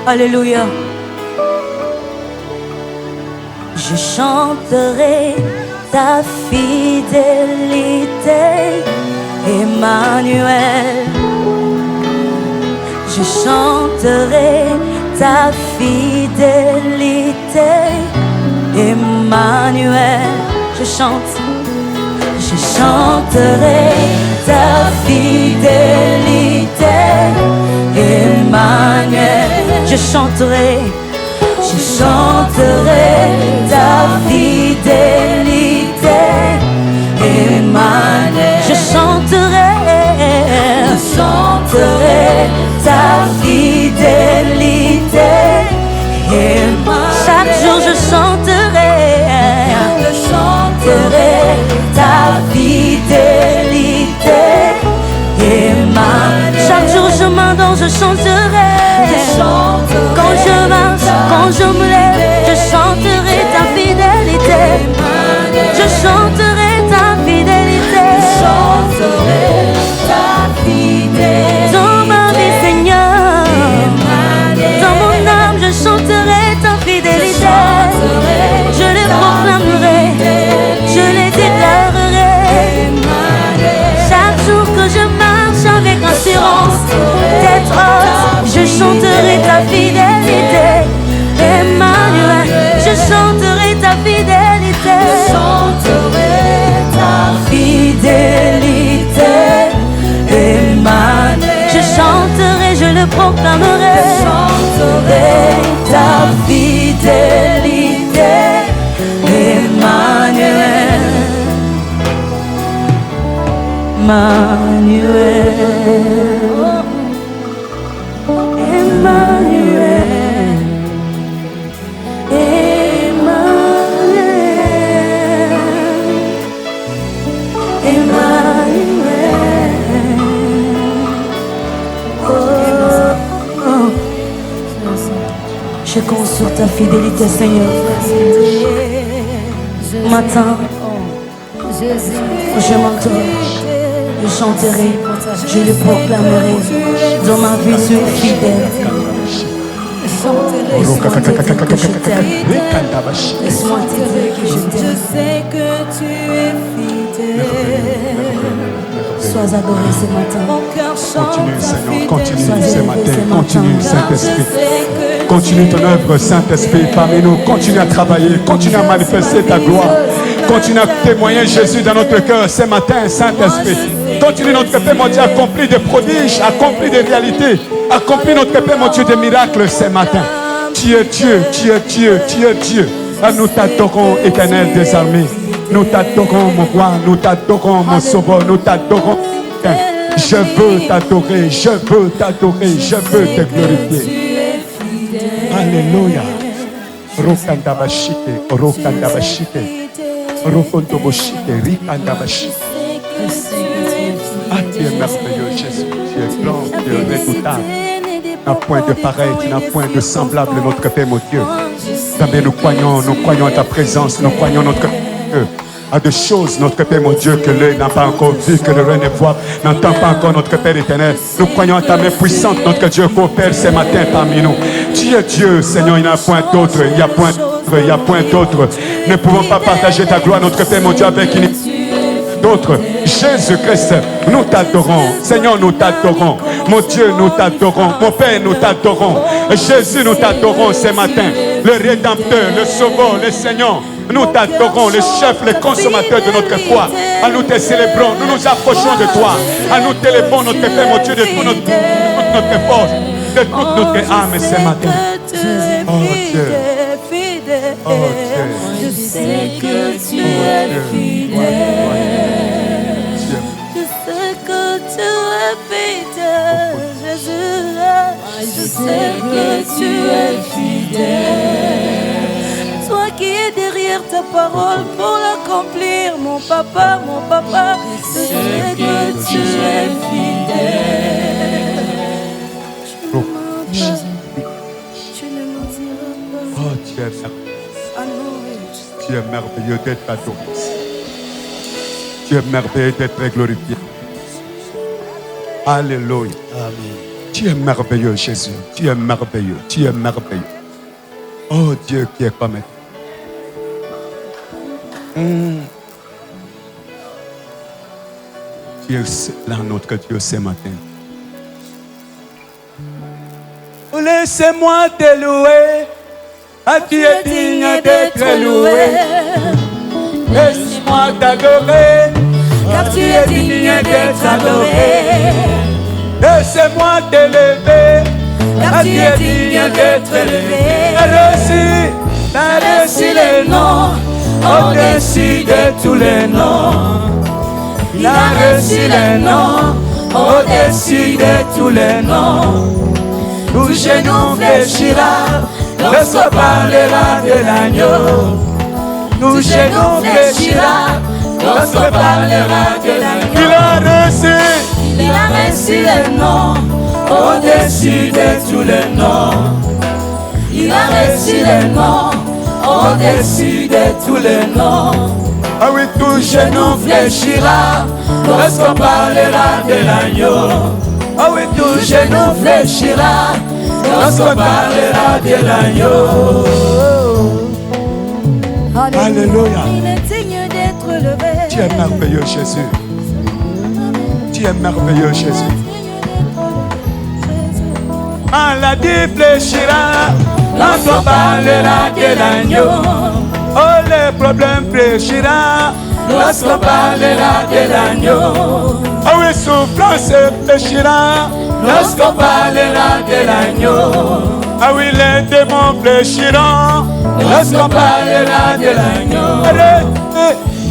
Alléluia. Je chanterai ta fidélité, Emmanuel. Je chanterai ta fidélité, Emmanuel. Je chanterai ta fidélité, Emmanuel. Je chanterai ta fidélité, Emmanuel. Je chanterai ta fidélité, Emmanuel. Chaque jour je chanterai ta fidélité, Emmanuel. Chaque jour je m'endors, je chanterai. Quand je marche, quand je me lève, je chanterai ta fidélité. Je chanterai ta fidélité. Dans ma vie, Seigneur, dans mon âme, je chanterai ta fidélité. Je les proclamerai, je les déclarerai. Chaque jour que je marche avec assurance, tête haute, je chanterai ta fidélité, Emmanuel. Je chanterai ta fidélité, Emmanuel. Je chanterai, je le proclamerai, ta fidélité, Emmanuel. Emmanuel. Emmanuel, Emmanuel, Emmanuel. Oh, oh. Je compte sur ta fidélité, Seigneur. Matin, je m'entends, je chanterai, je le proclamerai. Dans ma vie, tu es fidèle. Laisse-moi te dire que je t'aime. Laisse-moi te dire que je t'aime. Je sais que tu es fidèle. Sois adoré ce matin. Continue, Seigneur, continue ce matin. Continue, Saint-Esprit. Continue ton œuvre, Saint-Esprit, parmi nous. Continue à travailler. Continue à manifester ta gloire. Continue à témoigner Jésus dans notre cœur ce matin, Saint-Esprit. Continue notre Père, mon Dieu, accomplir des prodiges, accomplir des réalités. Accomplis notre Père, mon Dieu, des miracles ce matin. Tu es Dieu, tu es Dieu, tu es Dieu. Nous t'adorons, Éternel des armées. Nous t'adorons, mon roi. Nous t'adorons, mon sauveur. Nous t'adorons. Je veux t'adorer, je veux t'adorer, je veux te glorifier. Alléluia. Rokandabashite, Rokandabashite, Rokondoboshite, Rikandabashite. Ah, tu es merveilleux, Jésus. Tu es grand, tu es redoutable. Tu n'as point de pareil, tu n'as point de semblable, notre Père, mon Dieu. Mais nous croyons à ta présence, nous croyons notre Père à de choses, notre Père, mon Dieu, que l'œil n'a pas encore vu, que le rein ne voit, n'entend pas encore, notre Père éternel. Nous croyons à ta main puissante, notre Dieu, qu'opère ce matin parmi nous. Tu es Dieu, Seigneur, il n'y a point d'autre, il n'y a point d'autre, il n'y a point d'autre. Nous ne pouvons pas partager ta gloire, notre Père, mon Dieu, avec d'autres. Jésus-Christ, nous t'adorons. Seigneur, nous t'adorons. Mon Dieu, nous t'adorons. Mon Père, nous t'adorons. Jésus, nous t'adorons ce matin. Le Rédempteur, le Sauveur, le Seigneur. Nous t'adorons, le chef, le consommateur de notre foi. À nous te célébrons, nous nous approchons de toi. À nous t'élevons, notre Père, mon Dieu, de toute notre force, de toute notre âme ce matin. Oh Dieu. Oh Dieu. Je sais que tu es fidèle. Je sais que tu es fidèle, Jésus. Je sais que tu es fidèle. Toi qui es derrière ta parole pour l'accomplir, mon papa, je sais que tu es fidèle. Tu ne mentiras pas. Oh, tu es merveilleux. Tu es merveilleux d'être adoré. Tu es merveilleux d'être glorifié. Alléluia. Amen. Tu es merveilleux, Jésus. Tu es merveilleux. Tu es merveilleux. Oh Dieu qui est comme Tu es là, notre Dieu, ce matin. Laissez-moi te louer. Ah, tu es digne d'être loué. Laisse-moi t'adorer. Car tu es digne d'être adoré. Laissez-moi t'élever. Car tu es digne d'être élevé. T'as reçu les noms au-dessus de tous les noms. Il a reçu les noms au-dessus de tous les noms. Tout genou fléchira lorsqu'on parlera de l'agneau. Tout genou fléchira lorsqu'on parlera de l'agneau. Il a reçu les noms au-dessus de tous les noms. Il a reçu les noms au-dessus de tous les noms. Ah oui, tout genou fléchira lorsqu'on parlera de l'agneau. Ah oui, tout genou fléchira lorsqu'on parlera de l'agneau. Alléluia. Il est digne d'être élevé. Tu es merveilleux, Jésus. Tu es merveilleux, Jésus. Maladie fléchira lorsqu'on parlera de l'agneau. Oh, les problèmes fléchira lorsqu'on parlera de l'agneau. Ah oui, souffrance fléchira lorsqu'on parlera de l'agneau. Ah oui, les démons fléchiront lorsqu'on parlera de l'agneau.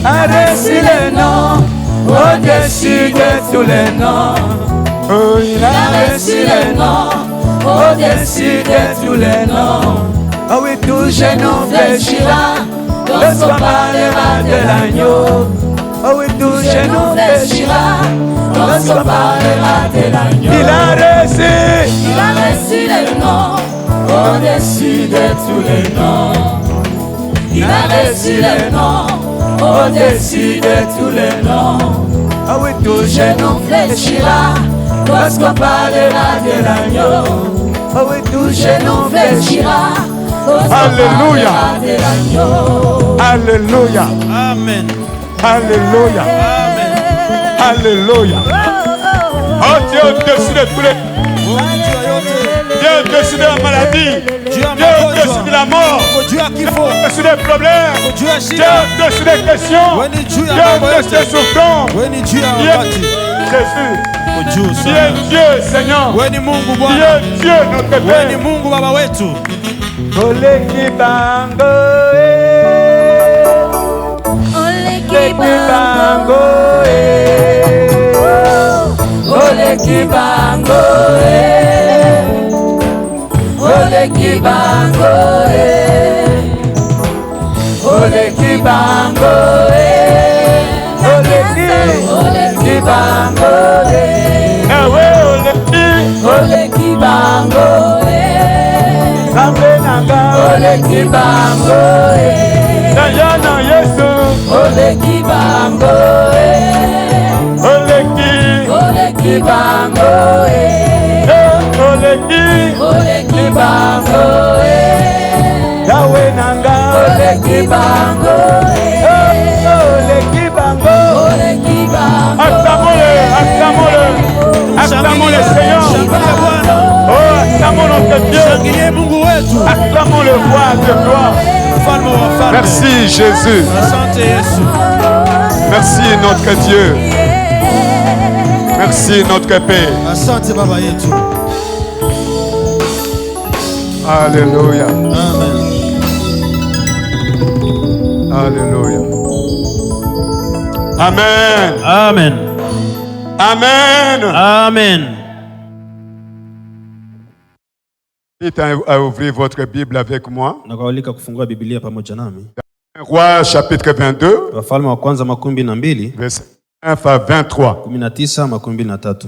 Arrêtez les noms au-dessus de tous les noms. Oh, il a reçu les noms au-dessus de tous les noms. Ah oui, tout genou fléchira lorsqu'on parlera de l'agneau. Ah oui, tout genou fléchira lorsqu'on parlera de l'agneau. Il a reçu les noms au-dessus de tous les noms. Il a reçu les noms au-dessus de tous les noms. Ah oui, tout genou fléchira lorsqu'on parlera de l'agneau. Ah oui, tout genou fléchira lorsqu'on parlera de l'agneau. Alléluia. Amen. Alléluia. Amen. Alléluia. Oh Dieu, au-dessus de tous les... Dieu au-dessus de la maladie. Dieu au-dessus de la mort. Dieu au-dessus des problèmes. Dieu au-dessus des questions. Dieu au-dessus des souffrances. Jésus. Dieu, Seigneur. Dieu, notre Père. Ole kibango, Ole kibango, Ole kibango, Ole kibango, Ole kibango, Ole kibango, Ole kibango, Ole kibango, Dayana Yesu, Ole kibango, Ole kibango, Ole kibango, Yahweh Nanga, Ole kibango, Ole kibango, Ole kibango, acclamons le Seigneur. Oh, acclamons notre Dieu. Acclamons le roi de gloire. Merci Jésus. Merci notre Dieu. Merci notre Père. Alléluia. Alléluia. Amen. Amen. Amen. Amen. Vite à ouvrir votre Bible avec moi. Nakawalika kufungua Biblia pamoja nami. Roi chapitre 22. Wafalme wa kwanza 12 verset 1 à 23. 19-23.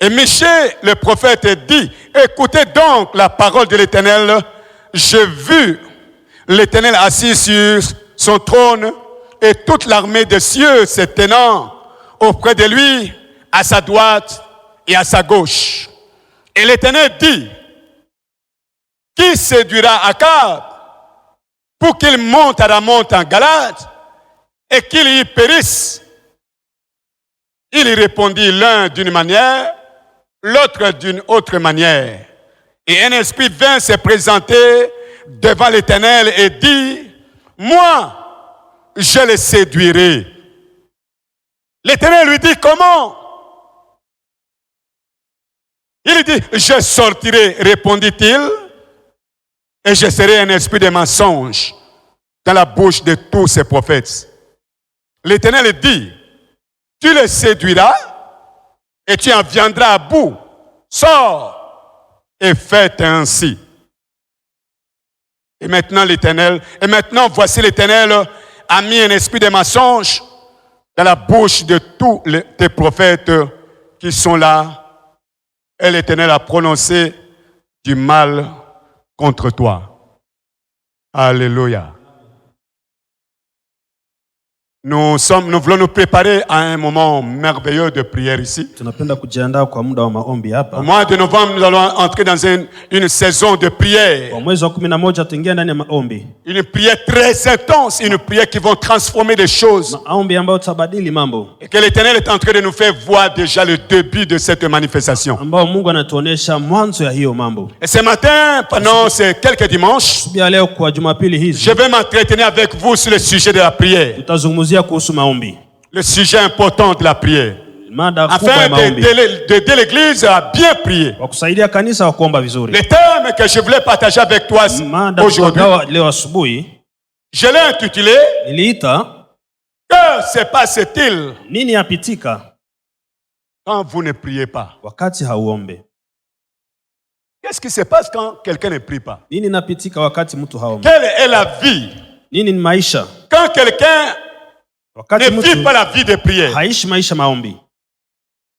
Et Michée, le prophète, dit, écoutez donc la parole de l'Éternel. J'ai vu l'Éternel assis sur son trône et toute l'armée des cieux se tenant auprès de lui à sa droite et à sa gauche. Et l'Éternel dit, qui séduira Akab pour qu'il monte à la montagne Galade et qu'il y périsse? Il y répondit l'un d'une manière, l'autre d'une autre manière. Et un esprit vint se présenter devant l'Éternel et dit, moi, je le séduirai. L'Éternel lui dit, comment? Il dit, je sortirai, répondit-il, et je serai un esprit de mensonge dans la bouche de tous ces prophètes. L'Éternel dit, tu le séduiras et tu en viendras à bout. Sors et fais ainsi. Et maintenant voici l'Éternel a mis un esprit de mensonge dans la bouche de tous tes prophètes qui sont là. Et l'Éternel a prononcé du mal contre toi. Alléluia. Nous voulons nous préparer à un moment merveilleux de prière ici. Tunapenda kujiandaa kwa muda wa maombi hapa. Au mois de novembre, nous allons entrer dans une saison de prière. Kwa mwezi wa 11 tuingia ndani ya maombi. Une prière très intense, une prière qui va transformer des choses. Maombi ambayo tabadili mambo. Et que l'Éternel est en train de nous faire voir déjà le début de cette manifestation. Ambao Mungu anatuonesha mwanzo ya hiyo mambo. Et ce matin, pendant ces quelques dimanches, leo kwa Jumapili hizi, je vais m'entretenir avec vous sur le sujet de la prière. Tutazungumzia kuhusu maombi. Le sujet important de la prière. Afin d'aider l'Église à bien prier. Kwa kusaidia kanisa kuomba vizuri. Le thème que je voulais partager avec toi aujourd'hui, leo asubuhi, je l'ai intitulé iliita, que se passe-t-il nini yapitika quand vous ne priez pas? Wakati hauombe. Qu'est-ce qui se passe quand quelqu'un ne prie pas? Nini napitika wakati mtu haombe? Quelle est la vie? Nini ni maisha? Quand quelqu'un ne vit pas la vie de prière, haishi maisha maombi.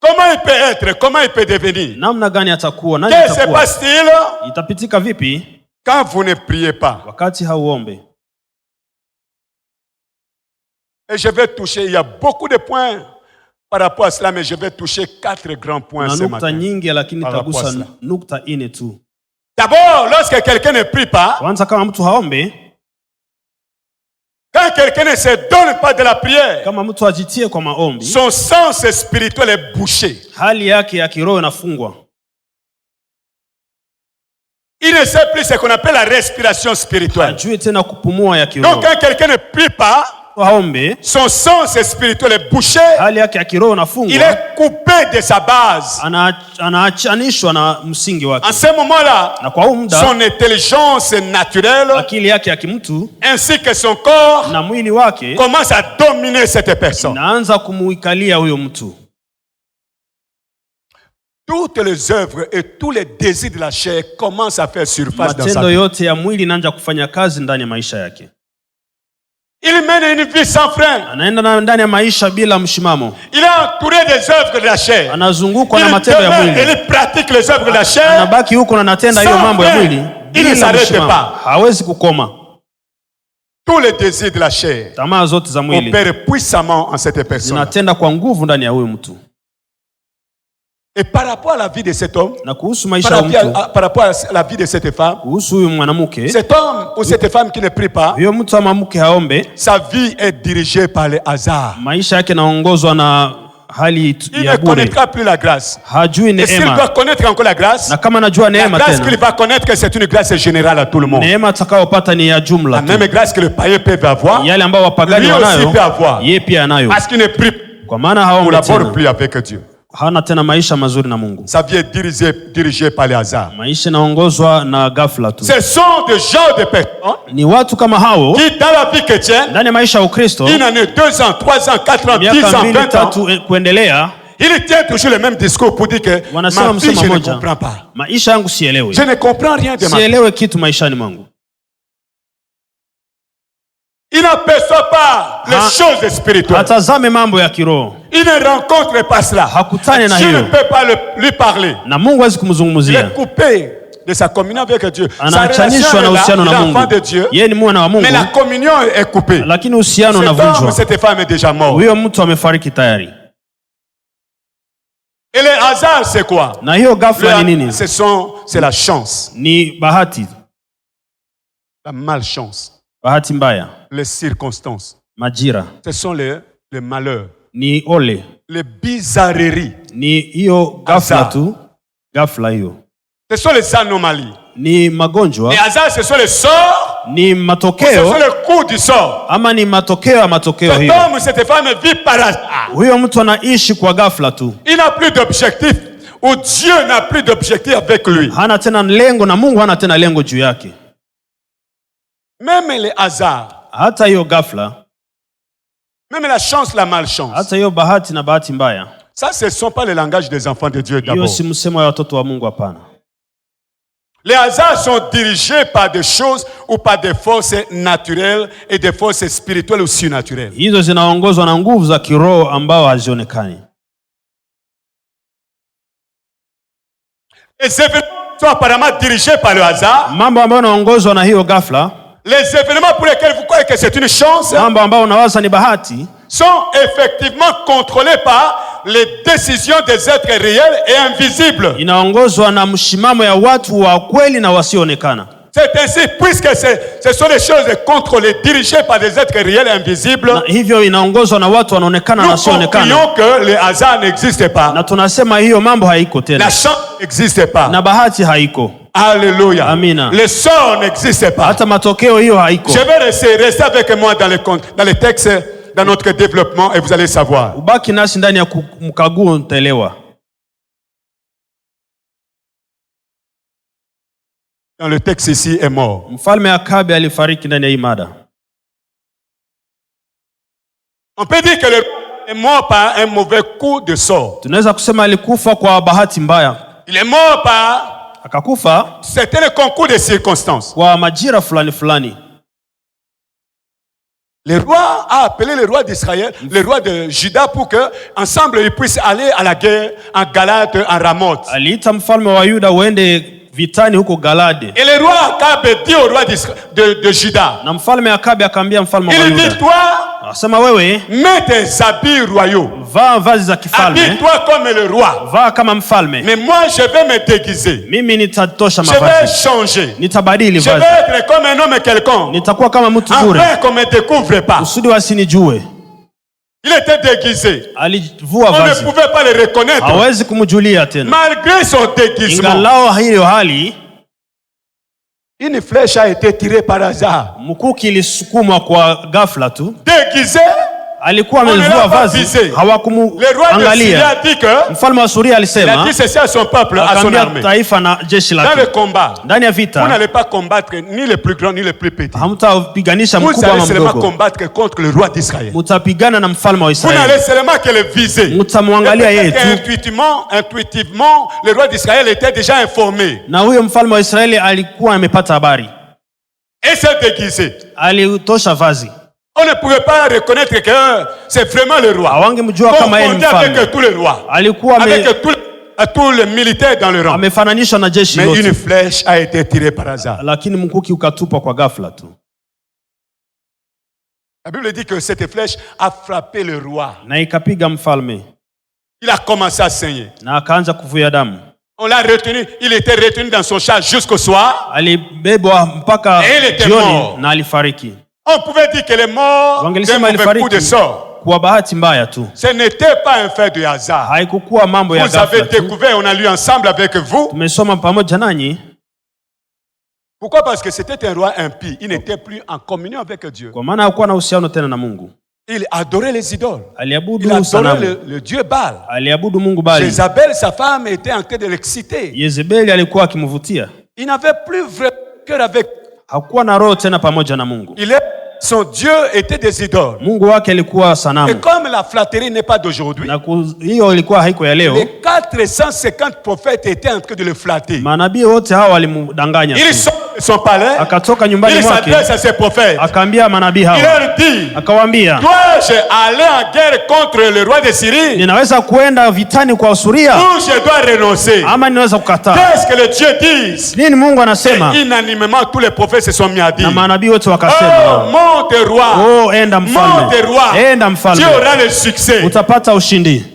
Comment il peut être? Comment il peut devenir? Namna gani atakuwa? Nani Qu'est-ce atakuwa? qui se passe-t-il Itapitika vipi quand vous ne priez pas? Wakati hauombe. Et je vais toucher, il y a beaucoup de points par rapport à cela, mais je vais toucher 4 grands points ce matin. Nyingi lakini tagusa nukta ine tu. D'abord, lorsque quelqu'un ne prie pas, kwanza kama mtu haombe, quand quelqu'un ne se donne pas de la prière, kama mtu ajitie kwa maombi, son sens spirituel est bouché. Hali yake ya kiroho inafungwa. Il ne sait plus ce qu'on appelle la respiration spirituelle. Hajui tena kupumua ya kiroho. Donc quand quelqu'un ne prie pas, son sens spirituel est bouché. Hali yake ya kiroho inafungwa. Il est coupé de sa base. Anaachanishwa na msingi wake. En ce moment-là, na kwa muda, son intelligence naturelle, akili yake ya kimtu, ainsi que son corps, na mwili wake, commence à dominer cette personne. Inaanza kumuikalia huyo mtu. Toutes les œuvres et tous les désirs de la chair commencent à faire surface dans sa matendo vie. yote ya mwili inaanza kufanya kazi ndani ya maisha yake. Il mène une vie sans frein. Anaenda ndani ya maisha bila mshimamo. Il est entouré des œuvres de la chair. Anazungukwa na matendo ya mwili. Il pratique les œuvres de la chair. Anabaki huko na anatenda hiyo mambo ya mwili. Il ne s'arrête pas. Hawezi kukoma. Tous les désirs de la chair tamaa zote za mwili opèrent puissamment en cette personne. Zinatenda kwa nguvu ndani ya huyo mtu. Et par rapport à la vie de cet homme, na kuhusu maisha ya mtu, par rapport à la vie de cette femme, kuhusu huyo mwanamke, cet homme ou cette femme qui ne prie pas, huyo mtu ama mke haombe, sa vie est dirigée par le hasard. Maisha yake naongozwa na hali ya bure. Il ne connaîtra plus la grâce. Hajui neema. Et s'il doit connaître encore la grâce, na kama anajua neema tena, la grâce qu'il va connaître que c'est une grâce générale à tout le monde. Neema atakayopata ni ya jumla tu. La même grâce que le païen peut avoir, yale ambao wapagani wanayo, yeye pia anayo. Parce qu'il ne prie, kwa maana haombi tena, plus avec Dieu. Hana tena maisha mazuri na Mungu. Sa vie est dirigée par le hasard. Maisha naongozwa na ghafla tu. Ce sont des gens de personnes ni watu kama hao qui dans la vie chrétienne, ndani ya maisha ya Ukristo, une année, 2 ans, 3 ans, 4 ans, 10 ans, 20 ans, kuendelea, il tient toujours le même discours pour dire que ma vie, je ne comprends pas. Maisha yangu sielewi. Je ne comprends rien de ma vie. Sielewi kitu maishani mwangu. Il n'aperçoit pas les choses spirituelles. Hatazame mambo ya kiroho. Il ne rencontre pas cela. Hakutane na Dieu hiyo. ne peut pas lui parler. Na Mungu hawezi kumzungumzia. Il est coupé de sa communion avec Dieu. Anachanishwa na uhusiano na Mungu. Yeye ni mwana wa Mungu. Mais la communion est coupée. Lakini uhusiano unavunjwa. Cette femme est déjà morte. Huyo mtu amefariki tayari. Et le hasard, c'est quoi? Na hiyo ghafla ni nini? C'est la chance. Ni bahati. La malchance. Bahati mbaya. Les circonstances. Majira. Ce sont les malheurs. Ni ole. Les bizarreries. Ni hiyo ghafla tu. Ghafla hiyo. Ce sont les anomalies. Ni magonjwa. Les hasards, ce sont les sorts. Ni matokeo. Ce sont les coups du sort. Ama ni matokeo ya matokeo hiyo. Cet homme, cette femme vit par hasard. Huyo mtu anaishi kwa ghafla tu. Il n'a plus d'objectif. Ou Dieu n'a plus d'objectif avec lui. Hana tena lengo na Mungu hana tena lengo juu yake. Même les hasards. Hata hiyo ghafla. Même la chance, la malchance. Hata hiyo bahati na bahati mbaya. Ça, ce ne sont pas les langages des enfants de Dieu d'abord. Hiyo si msemo wa watoto wa Mungu hapana. Les hasards sont dirigés par des choses ou par des forces naturelles et des forces spirituelles ou surnaturelles. Hizo zinaongozwa na nguvu za kiroho ambao hazionekani. Les événements sont apparemment dirigés par le hasard. Mambo ambayo yanaongozwa na hiyo ghafla. Les événements pour lesquels vous croyez que c'est une chance. Mambo ambayo unawaza ni bahati. Sont effectivement contrôlés par les décisions des êtres réels et invisibles. Inaongozwa na mshimamo ya watu wa kweli na wasioonekana. C'est ainsi, puisque ce sont des choses contrôlées, dirigées par des êtres réels et invisibles. Na hivyo inaongozwa na watu wanaonekana na wasioonekana. Nous concluons que le hasard n'existe pas. Na tunasema hiyo mambo haiko tena. La chance n'existe pas. Na bahati haiko. Alléluia. Amina. Le sort n'existe pas. Hata matokeo hiyo haiko. Je vais rester avec moi dans les textes, dans notre développement, et vous allez savoir. Ubaki nasi ndani ya mkaguo utaelewa. Dans le texte ici est mort. Mfalme Akabe alifariki ndani ya hii mada. On peut dire que le roi est mort par un mauvais coup de sort. Tunaweza kusema alikufa kwa bahati mbaya. Il est mort par akakufa. C'était le concours des circonstances. Kwa majira fulani fulani. Le roi a appelé le roi d'Israël, le roi de Juda, pour que ensemble ils puissent aller à la guerre en Galate, en Ramoth. Aliita mfalme wa Yuda uende vitani huko Galade. Et le roi Akabe dit au roi de Juda. Na mfalme Akabe akamwambia mfalme wa Yuda. Il dit, toi, asema wewe, mets tes habits royaux. Vaa vazi za kifalme. Habille-toi comme le roi. Vaa kama mfalme. Mais moi je vais me déguiser. Mimi nitatosha mavazi. Je vais changer. Nitabadili vazi. Je vais être comme un homme quelconque. Nitakuwa kama mtu bure. Afin qu'on me découvre pas. Usudi wasinijue. Il était déguisé. Alivua vazi. On vazi. ne pouvait pas le reconnaître. Hawezi kumjulia tena. Malgré son déguisement. Ingalao hiyo hali, une flèche a été tirée par hasard. Mkuki ilisukumwa kwa ghafla tu. Déguisé. Alikuwa amevua vazi, hawakumuangalia. Mfalme wa Suria alisema, akaambia taifa na jeshi lake, ndani ya vita, vous n'allez pas combattre ni le plus grand ni le plus petit. Hamtapiganisha mkubwa ama mdogo. Vous allez seulement combattre contre le roi d'Israël. Mtapigana na mfalme wa Israeli. Vous n'allez seulement que le viser. Mtamwangalia yeye tu. Intuitivement, le roi d'Israël était déjà informé. Na huyo mfalme wa Israeli alikuwa amepata habari. Et s'est déguisé. Alitosha vazi. On ne pouvait pas reconnaître que c'est vraiment le roi. Hawangemjua kama yeye ni mfalme. Avec tous les rois. Alikuwa avec tous les militaires dans le rang. Amefananishwa na jeshi lote. Mais une flèche a été tirée par hasard. Lakini mkuki ukatupwa kwa ghafla tu. La Bible dit que cette flèche a frappé le roi. Na ikapiga mfalme. Il a commencé à saigner. Na akaanza kuvuja damu. On l'a retenu, il était retenu dans son char jusqu'au soir. Alibebwa mpaka jioni na alifariki. On pouvait dire qu'elle est morte d'un mauvais coup de sort. Kwa bahati mbaya tu. Ce n'était pas un fait de hasard. Haikukuwa mambo ya ghafla. Vous avez découvert, on a lu ensemble avec vous. Tumesoma pamoja nanyi. Pourquoi? Parce que c'était un roi impie. Il n'était plus en communion avec Dieu. Kwa maana hakuwa na uhusiano tena na Mungu. Il adorait les idoles. Aliabudu il adorait le dieu Baal. Aliabudu Mungu Baali. Jézabel, sa femme, était en train de l'exciter. Yezebeli alikuwa akimvutia. Il n'avait plus vraiment cœur avec. Hakuwa na roho tena pamoja na Mungu. Son Dieu était des idoles. Mungu wake alikuwa sanamu. Et comme la flatterie n'est pas d'aujourd'hui, na hiyo ilikuwa haiko ya leo. Les 450 prophètes étaient en train de le flatter. Manabii wote hao walimdanganya. Ils sont de son palais. Akatoka nyumbani mwake. Il s'adresse à ses prophètes. Akaambia manabii hao. Il leur dit, akawaambia, dois-je aller en guerre contre le roi de Syrie? Ninaweza kuenda vitani kwa Suria? Ou je dois renoncer? Ama ninaweza kukataa? Qu'est-ce que le Dieu dit? Nini Mungu anasema? Unanimement tous les prophètes se sont mis à dire. Na manabii wote wakasema, oh, monte roi. Oh, enda mfalme. Monte roi. Enda mfalme. Tu auras le succès. Utapata ushindi.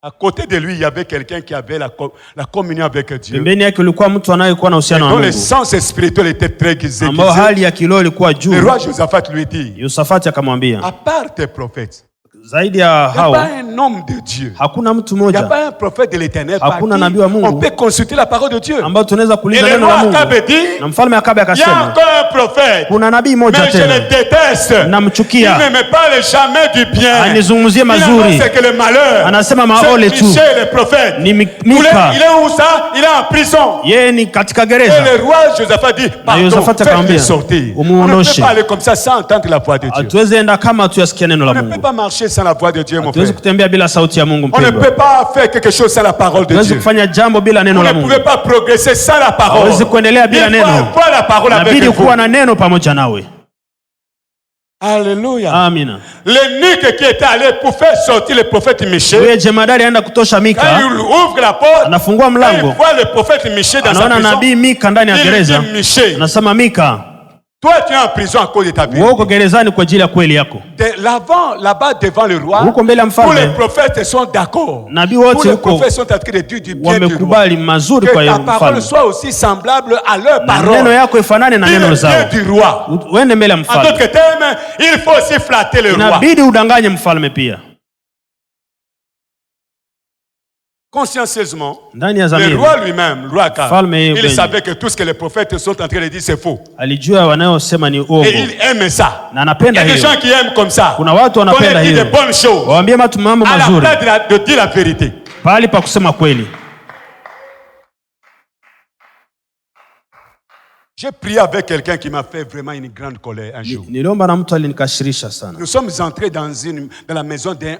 À côté de lui, il y avait quelqu'un qui avait la communion avec Dieu. Pembeni yake kulikuwa mtu anayekuwa na uhusiano na Mungu. Mungu. Le sens spirituel était très aiguisé. Ambao hali ya kiroho ilikuwa juu. Le roi Josaphat lui dit. Yosafati akamwambia, à part tes prophètes, zaidi ya hao homme de Dieu. Hakuna mtu Il n'y a mmoja. pas un prophète de l'Éternel par Hakuna qui nabii wa Mungu on peut consulter la parole de Dieu. ambao tunaweza Et kuuliza le neno roi la Mungu. Akabe dit, Na mfalme Akabe il y a akasema, encore un prophète, kuna nabii mmoja mais je le tena déteste. namchukia. Il n'aime pas jamais du bien. Anizungumzie mazuri. C'est que le malheur. Anasema maole tu. C'est Michel le prophète. Ni Il Mika. est où ça? Il est en prison. Yeye ni katika Et gereza. le roi Josaphat dit, pardon, Josaphat faites-le akamwambia, sortir. On ne umuondoshe. peut pas aller comme ça sans entendre la voix de Dieu. Hatuwezi enda kama tuyasikia neno la On ne peut Mungu. pas marcher sans la voix de Dieu, mon Hatuwezi frère. kutembea bila sauti ya Mungu On ne mpendwa. peut pas faire quelque chose sans la parole de Hatuwezi Dieu. kufanya jambo bila neno Vous la ne Mungu. pouvez pas progresser sans la parole. Hawezi kuendelea Il bila faut neno. avoir la parole avec Inabidi vous. kuwa na neno pamoja nawe. Alléluia. Amina. L'eunuque qui était allé pour faire sortir le prophète Michel, Huyo jemadari aenda kutosha quand Mika, il ouvre la porte, anafungua quand il mlango, voit le prophète Michel dans sa anaona prison, nabii Mika ndani ya il gereza. dit, Michel, Anasema, Mika, toi tu es en prison à cause de ta vie. wewe uko gerezani kwa ajili ya kweli yako. Là-bas devant le roi, Huko mbele ya tous mfalme, les prophètes sont d'accord. nabii Tous wote les huko prophètes sont en train de dire du bien du roi. wamekubali mazuri Que kwa ta yeye parole mfalme. soit aussi semblable à leur Na neno parole. yako ifanane na Dis neno le zao. bien du roi. Uende mbele ya En mfalme. d'autres termes, il faut aussi flatter le roi. Inabidi udanganye mfalme pia. Consciencieusement, Ndani ya le dhamiri. roi lui-même, le roi Akab, Mfalme il mwenyewe. savait que tout ce que les prophètes sont en train de dire, c'est faux. Alijua wanayosema ni Et uongo. il aime ça. Na Il y anapenda a des hiyo. gens qui aiment comme ça. Kuna watu Qu'on wanapenda leur dit hiyo. des bonnes choses. Waambie watu mambo À la mazuri. place de dire la vérité. Pahali pa kusema kweli. J'ai prié avec quelqu'un qui m'a fait vraiment une grande colère un jour. Niliomba na mtu alinikashirisha sana. Nous sommes entrés dans la maison d'un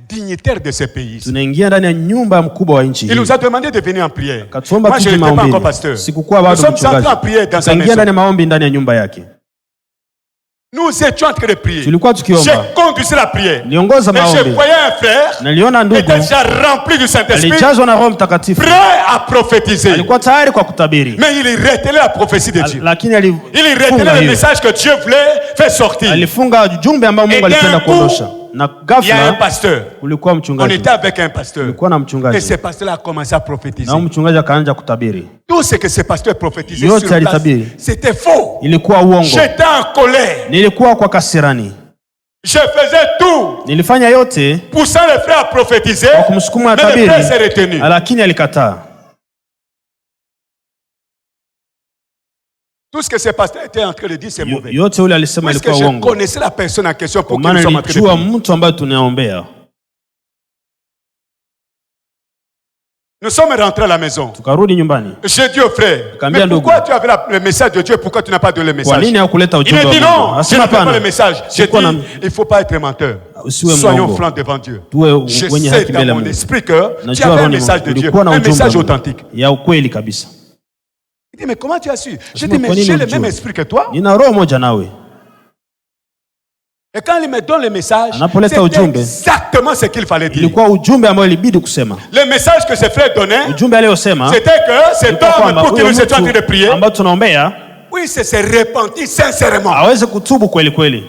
dignitaire de ce pays. Tunaingia ndani ya nyumba ya mkubwa wa nchi Il hii. nous a demandé de venir en prière. Akatuomba Moi, je tuje n'étais pas maombi. encore pasteur. Sikukuwa Nous bado sommes entrés mchungaji. en prière dans sa Tukaingia maison. ndani ya maombi ndani ya nyumba yake. Nous étions en train de prier. Tulikuwa tukiomba. J'ai conduit la prière. Niliongoza Et je maombi. voyais un frère Naliona ndugu était déjà rempli du Saint-Esprit, alijazwa na Roho Mtakatifu. prêt à prophétiser. Alikuwa tayari kwa kutabiri. Mais il retenait la prophétie de Dieu. Lakini Il alifunga retenait le hiyo. message que Dieu voulait faire sortir. Alifunga jumbe ambao Mungu Et alipenda d'un coup, kuondosha. Na Il y a un ghafla pasteur. kulikuwa On mchungaji. était avec un pasteur. Kulikuwa na Et mchungaji. ce pasteur a commencé à prophétiser. Na huyo mchungaji akaanza kutabiri. Tout ce que ce pasteur prophétisait Yote sur place, alitabiri. c'était faux. Ilikuwa uongo. J'étais en colère. Nilikuwa kwa kasirani. Je faisais tout, Nilifanya yote poussant le frère à prophétiser, kwa kumsukuma mais le atabiri, frère s'est retenu. lakini alikataa. Tout ce que ce pasteur était en train de dire, c'est mauvais. Yote ule alisema Parce que ilikuwa je uongo. connaissais la personne en question pour Kwa qui nous maana sommes en train de nilijua prier. mtu ambaye tunaombea. Nous sommes rentrés à la maison. Tukarudi nyumbani. J'ai dit au frère, Kaambia mais pourquoi ndugu, tu avais le message de Dieu, pourquoi tu n'as pas donné le kwa message? nini hakuleta Il ujumbe me wa dit Mungu? non, je Asema ne fais pas hapana. le message. J'ai dit, Sikuwa na- il ne faut pas être menteur. Usiwe Soyons mwongo. francs devant Dieu. Tuwe Je wenye sais haki dans mbele ya mon Mungu. esprit que tu Najua avais un rohoni message de mwangu, Dieu, ulikuwa na un ujumbe message wa authentique. Mungu. Ya ukweli kabisa. Il dit, mais comment tu as su? J'ai dit, Nasema, mais kwa nini j'ai le ulijua? même esprit que toi. Nina roho moja nawe. Et quand il me donne le message, Anapoleta c'est ujumbe, exactement ce qu'il fallait dire. ilikuwa ujumbe ambao ilibidi kusema. Le message que ce frère donnait, Ujumbe aliyosema c'était que cet ilikuwa homme kwamba pour qui huyo nous étions en train de mtu prier, ambao tunaombea oui, c'est se repentir sincèrement. aweze kutubu kweli kweli.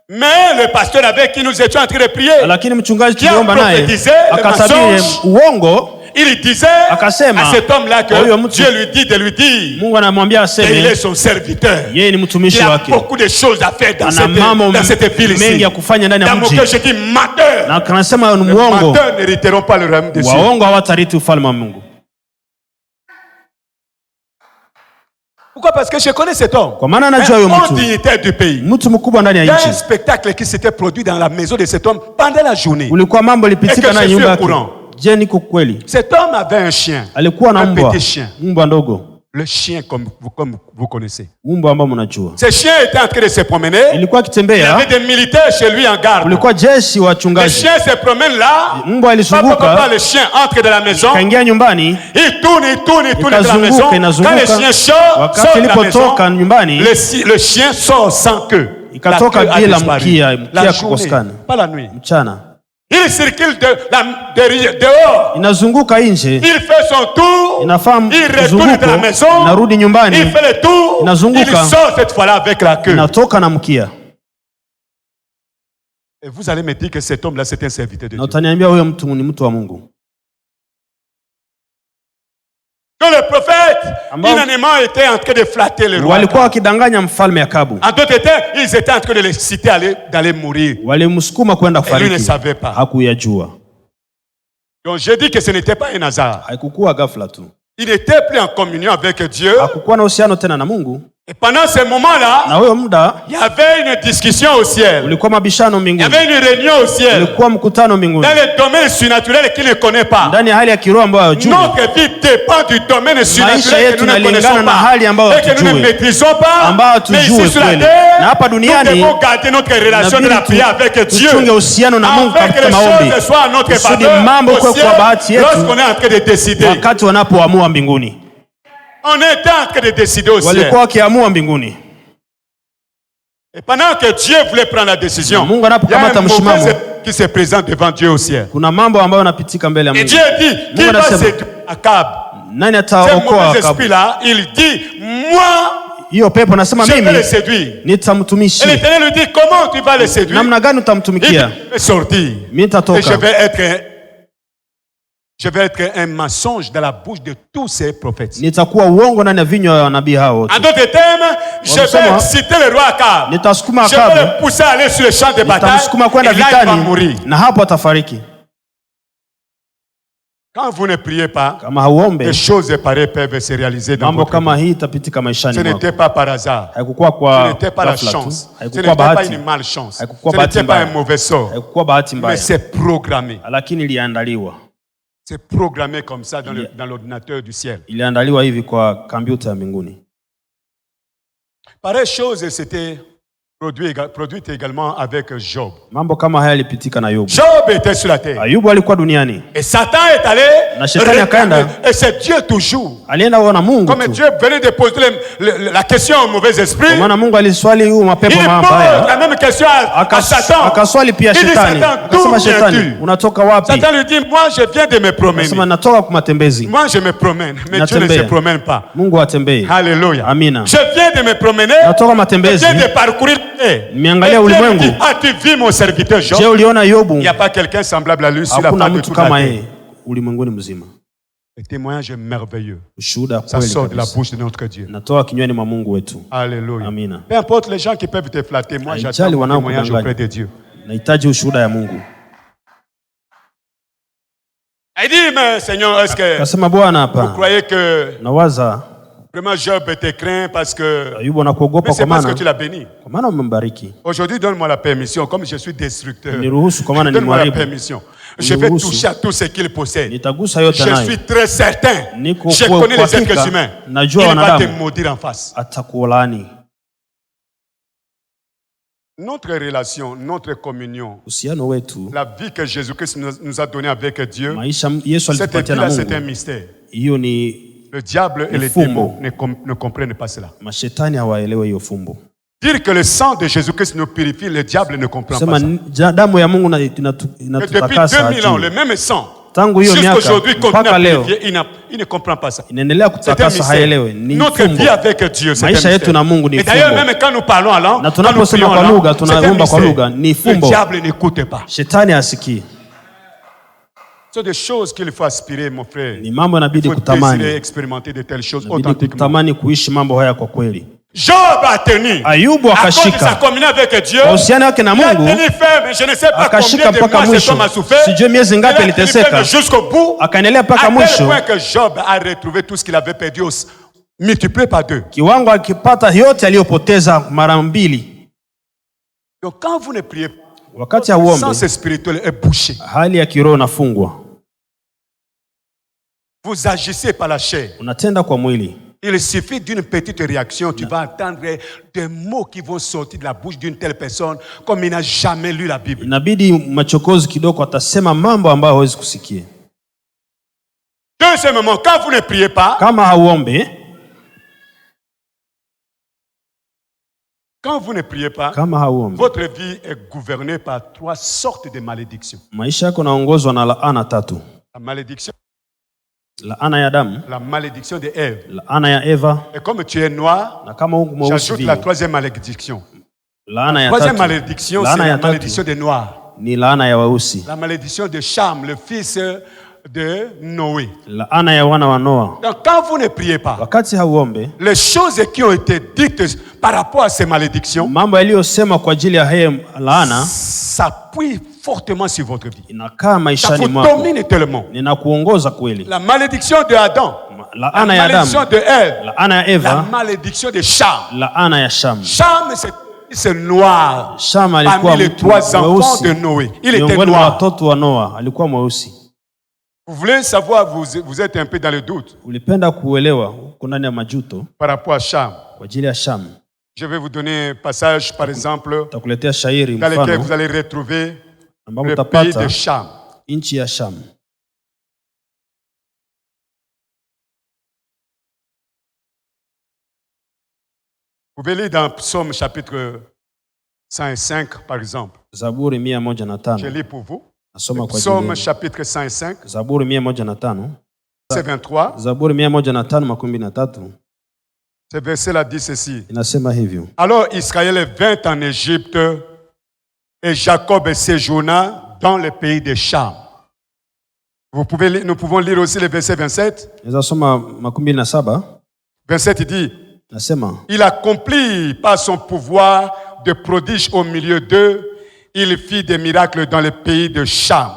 Mais le pasteur avec qui nous étions en train de prier, Lakini mchungaji qui a tuliomba naye prophétisé le akatabiri mensonge, uongo, il disait akasema à cet homme-là que huyo mtu- Dieu lui dit de lui dire Mungu anamwambia qu'il est aseme son serviteur. yeye ni mtumishi Il a wake. beaucoup de choses à faire dans Ana mambo cette ville mengi ici. ya kufanya ndani ya Dans mon mji. cœur, je dis menteur. Na kanasema ni Les muongo. menteurs n'hériteront pas le royaume des cieux. Waongo hawatariti ufalme wa Mungu. Pourquoi? Parce que je connais cet homme. Kwa maana anajua huyo Un haut mtu. dignitaire du pays. Mtu mkubwa ndani Il y ya a un nchi. spectacle qui s'était produit dans la maison de cet homme pendant la journée. Ulikuwa mambo Et que lipitika je ndani ya suis nyumba au yake. courant. Je, niko kweli? Cet homme avait un chien. Alikuwa na Un mbwa. petit chien. Mbwa ndogo. Le chien comme vous connaissez. Mbwa ambao mnajua. Ce chien était en train de se promener. Ilikuwa Il y akitembea. avait des militaires chez lui en garde. Kulikuwa jeshi Le wachungaji. chien se promène là. Mbwa alizunguka. Le chien entre dans la maison. Kaingia nyumbani. Il tourne dans la maison. Ikazunguka, Quand inazunguka. le chien sort Wakati de la maison, ilipotoka nyumbani, le chien sort sans queue. ikatoka La queue a bila disparu. mkia, La mkia journée, kukosekana. pas la nuit. Mchana. Il circule dehors. Inazunguka nje. Il fait son tour. Inafaa Il retourne dans la mzunguko. maison. Inarudi nyumbani. Il fait le tour. Inazunguka. Il sort cette fois-là avec la queue. Inatoka na mkia. Et vous allez me dire que cet homme-là, c'est un serviteur de Dieu. Na utaniambia huyo mtu ni mtu wa Mungu. Que le prophète, inanimement, était en train de flatter le roi. Walikuwa wakidanganya mfalme Akabu. En d'autres termes, ils étaient en train de les citer d'aller mourir. Walimsukuma kwenda kufariki. Et lui ne savait pas. Hakuyajua. Donc j'ai dit que ce n'était pas un hasard. Haikukuwa ghafla tu. Il n'était plus en communion avec Dieu. Hakukuwa na uhusiano tena na Mungu. Et pendant ce moment-là, na huyo muda, il y avait une discussion au ciel. Ulikuwa mabishano mbinguni. Il y avait une réunion au ciel. Ulikuwa mkutano mbinguni. Dans le domaine surnaturel qu'il ne connaît pas. Ndani ya hali ya kiroho ambayo hajui. Notre vie dépend du domaine surnaturel que nous ne connaissons pas. Et que nous ne maîtrisons pas. Mais ici sur la terre, nous devons garder notre relation de la prière avec Dieu. Afin que les choses soient à notre faveur au ciel lorsqu'on est en train de décider. Wakati wanapoamua mbinguni. On était en train de décider au ciel. Walikuwa wakiamua mbinguni. Et pendant que Dieu voulait prendre la décision, Mungu anapokamata msimamo qui se présente devant Dieu au ciel. Kuna mambo ambayo yanapitika mbele ya Mungu. Et Dieu dit, qui va séduire Akab? Nani ataokoa Akab? Là, il dit, moi, hiyo pepo nasema mimi nitamtumishi. Et l'Éternel lui dit, comment tu vas le séduire? Namna gani utamtumikia? Il va sortir. Nitatoka. Et je vais être un mensonge dans la bouche de tous ces prophètes. Nitakuwa uongo ndani ya vinywa vya nabii hao wote. En d'autres termes, je vais exciter le roi Akab. Nitasukuma Akab. Je vais le pousser à aller sur le champ de bataille. Et là, il va mourir. Na hapo atafariki. Quand vous ne priez pas, kama hauombe, des choses pareilles peuvent se réaliser dans votre vie. Ce n'était pas par hasard. Ce n'était pas la chance. Ce n'était pas une malchance. Ce n'était pas un mauvais sort. Mais c'est programmé. C'est programmé comme ça dans l'ordinateur du ciel. Pareille chose, c'était produite également avec Job. Mambo kama haya yalipitika na Yobu. Job était sur la terre. Ayubu alikuwa duniani. Et Satan est allé. Na shetani akaenda. Et c'est Dieu toujours. Alienda kuona Mungu. Comme Dieu venait de poser la question au mauvais esprit. Kwa maana Mungu aliswali huyo mapepo mabaya. Il pose la même question à Satan. Akaswali pia shetani. Akasema shetani, unatoka wapi? Satan lui dit, moi je viens de me promener. Akasema natoka kwa matembezi. Moi je me promène, mais Dieu ne se promène pas. Mungu atembei. Alléluia. Amina. Je viens de me promener. Natoka matembezi. Je viens de parcourir. Miangalia ulimwengu. As-tu vu mon serviteur Job? Je uliona Yobu? Il n'y a pas quelqu'un semblable à lui sur la face de toute la terre. Ulimwenguni mzima. Le témoignage est merveilleux. Ushuhuda ça sort de la bouche de notre Dieu. Natoa kinywani mwa Mungu wetu. Alléluia. Amina. Peu importe les gens qui peuvent te flatter, moi j'attends le témoignage auprès de Dieu. Nahitaji ushuhuda ya Mungu. Il dit, mais Seigneur, est-ce que kasema Bwana hapa, vous croyez que nawaza vraiment Job te craint parce que Ayubu anakuogopa kwa maana tu l'as béni. Kwa maana umembariki. Aujourd'hui donne-moi la permission comme je suis destructeur. Niruhusu kwa maana ni donne-moi la mwaribu. permission. Je vais toucher à tout ce qu'il possède. Nitagusa yote nayo. Je suis très certain. Je connais les êtres humains. Najua il wanadamu. va te maudire en face. Atakuolani. Notre relation, notre communion, uhusiano wetu, la vie que Jésus-Christ nous a donnée avec Dieu, maisha Yesu alitupatia na Mungu, c'est un mystère. Hiyo ni le diable et les démons ne comprennent pas cela. Mashetani hawaelewi hiyo fumbo. Dire que le sang de Jésus-Christ nous purifie, le diable ne comprend pas ça. Damu ya Mungu inatutakasa. Depuis 2000 ans, le même sang. Tangu hiyo miaka mpaka leo il ne comprend pas ça. Inaendelea kutakasa, haelewi. Ni notre vie avec Dieu, c'est maisha yetu na Mungu ni fumbo. Et d'ailleurs même quand nous parlons en langue, na tunaposema kwa lugha, tunaomba kwa lugha, ni fumbo. Le diable n'écoute pas. Shetani hasikii. Ce sont des choses qu'il faut aspirer, mon frère. Ni mambo inabidi kutamani. Expérimenter de telles choses authentiquement. Kutamani kuishi mambo haya kwa kweli. Job a tenu. Ayubu akashika. Sa communion avec Dieu. Uhusiano wake na Mungu. Je ne sais pas combien de mois cet homme a souffert. Sijui miezi ngapi aliteseka. Jusqu'au bout. Akaendelea mpaka mwisho. À tel point que Job a retrouvé tout ce qu'il avait perdu multiplié par 2. Kiwango akipata yote aliyopoteza mara 2. Donc quand vous ne priez pas, wakati hauombe, sens spirituel est bouché. Hali ya kiroho inafungwa. Vous agissez par la chair. Unatenda kwa mwili. Il suffit d'une petite réaction, tu vas entendre des mots qui vont sortir de la bouche d'une telle personne comme il n'a jamais lu la Bible. Inabidi machokozi kidogo atasema mambo ambayo hawezi kusikia. Deuxièmement, quand vous ne priez pas, kama hauombe, quand vous ne priez pas, kama hauombe, votre vie est gouvernée par 3 sortes de malédictions. Maisha yako naongozwa na laana 3. La malédiction, laana ya Adamu, la malédiction de Ève, laana ya Eva, et comme tu es noir, na kama j'ajoute la 3e malédiction. Troisième malédiction, c'est la malédiction des Noirs. Ni laana ya weusi. La malédiction de Cham, le fils de Noé. Laana ya wana wa Noa. Donc quand vous ne priez pas, wakati hauombe, les choses qui ont été dites par rapport à ces malédictions, mambo yaliyosema kwa ajili ya haya laana, s'appuie fortement sur votre vie. Inakaa maishani mwako. Ça vous domine tellement. Ninakuongoza kweli. La malédiction de Adam, la malédiction de Ève, la malédiction de Cham. Laana ya Cham. Cham c'est noir. Cham parmi les 3 enfants de Noé. Il était noir. Watoto wa Noa alikuwa mweusi. Vous voulez savoir, vous êtes un peu dans le doute. Ulipenda kuelewa uko ndani ya majuto par rapport à Cham. Kwa ajili ya Cham. Je vais vous donner un passage par exemple takuletea shairi dans lequel vous allez retrouver le pays de Cham. Nchi ya Cham. Vous pouvez lire dans Psaume chapitre 105 par exemple. Zaburi 105. Je lis pour vous. Psaume chapitre 105. Zaburi 105. C'est 23. Zaburi 105:13. Ce verset-là dit ceci. Inasema hivyo. Alors Israël vint en Égypte et Jacob séjourna dans le pays de Cham. Nous pouvons lire aussi le verset 27. Inasoma 27. 27 dit. Nasema. Il accomplit par son pouvoir de prodiges au milieu d'eux. Il fit des miracles dans le pays de Cham.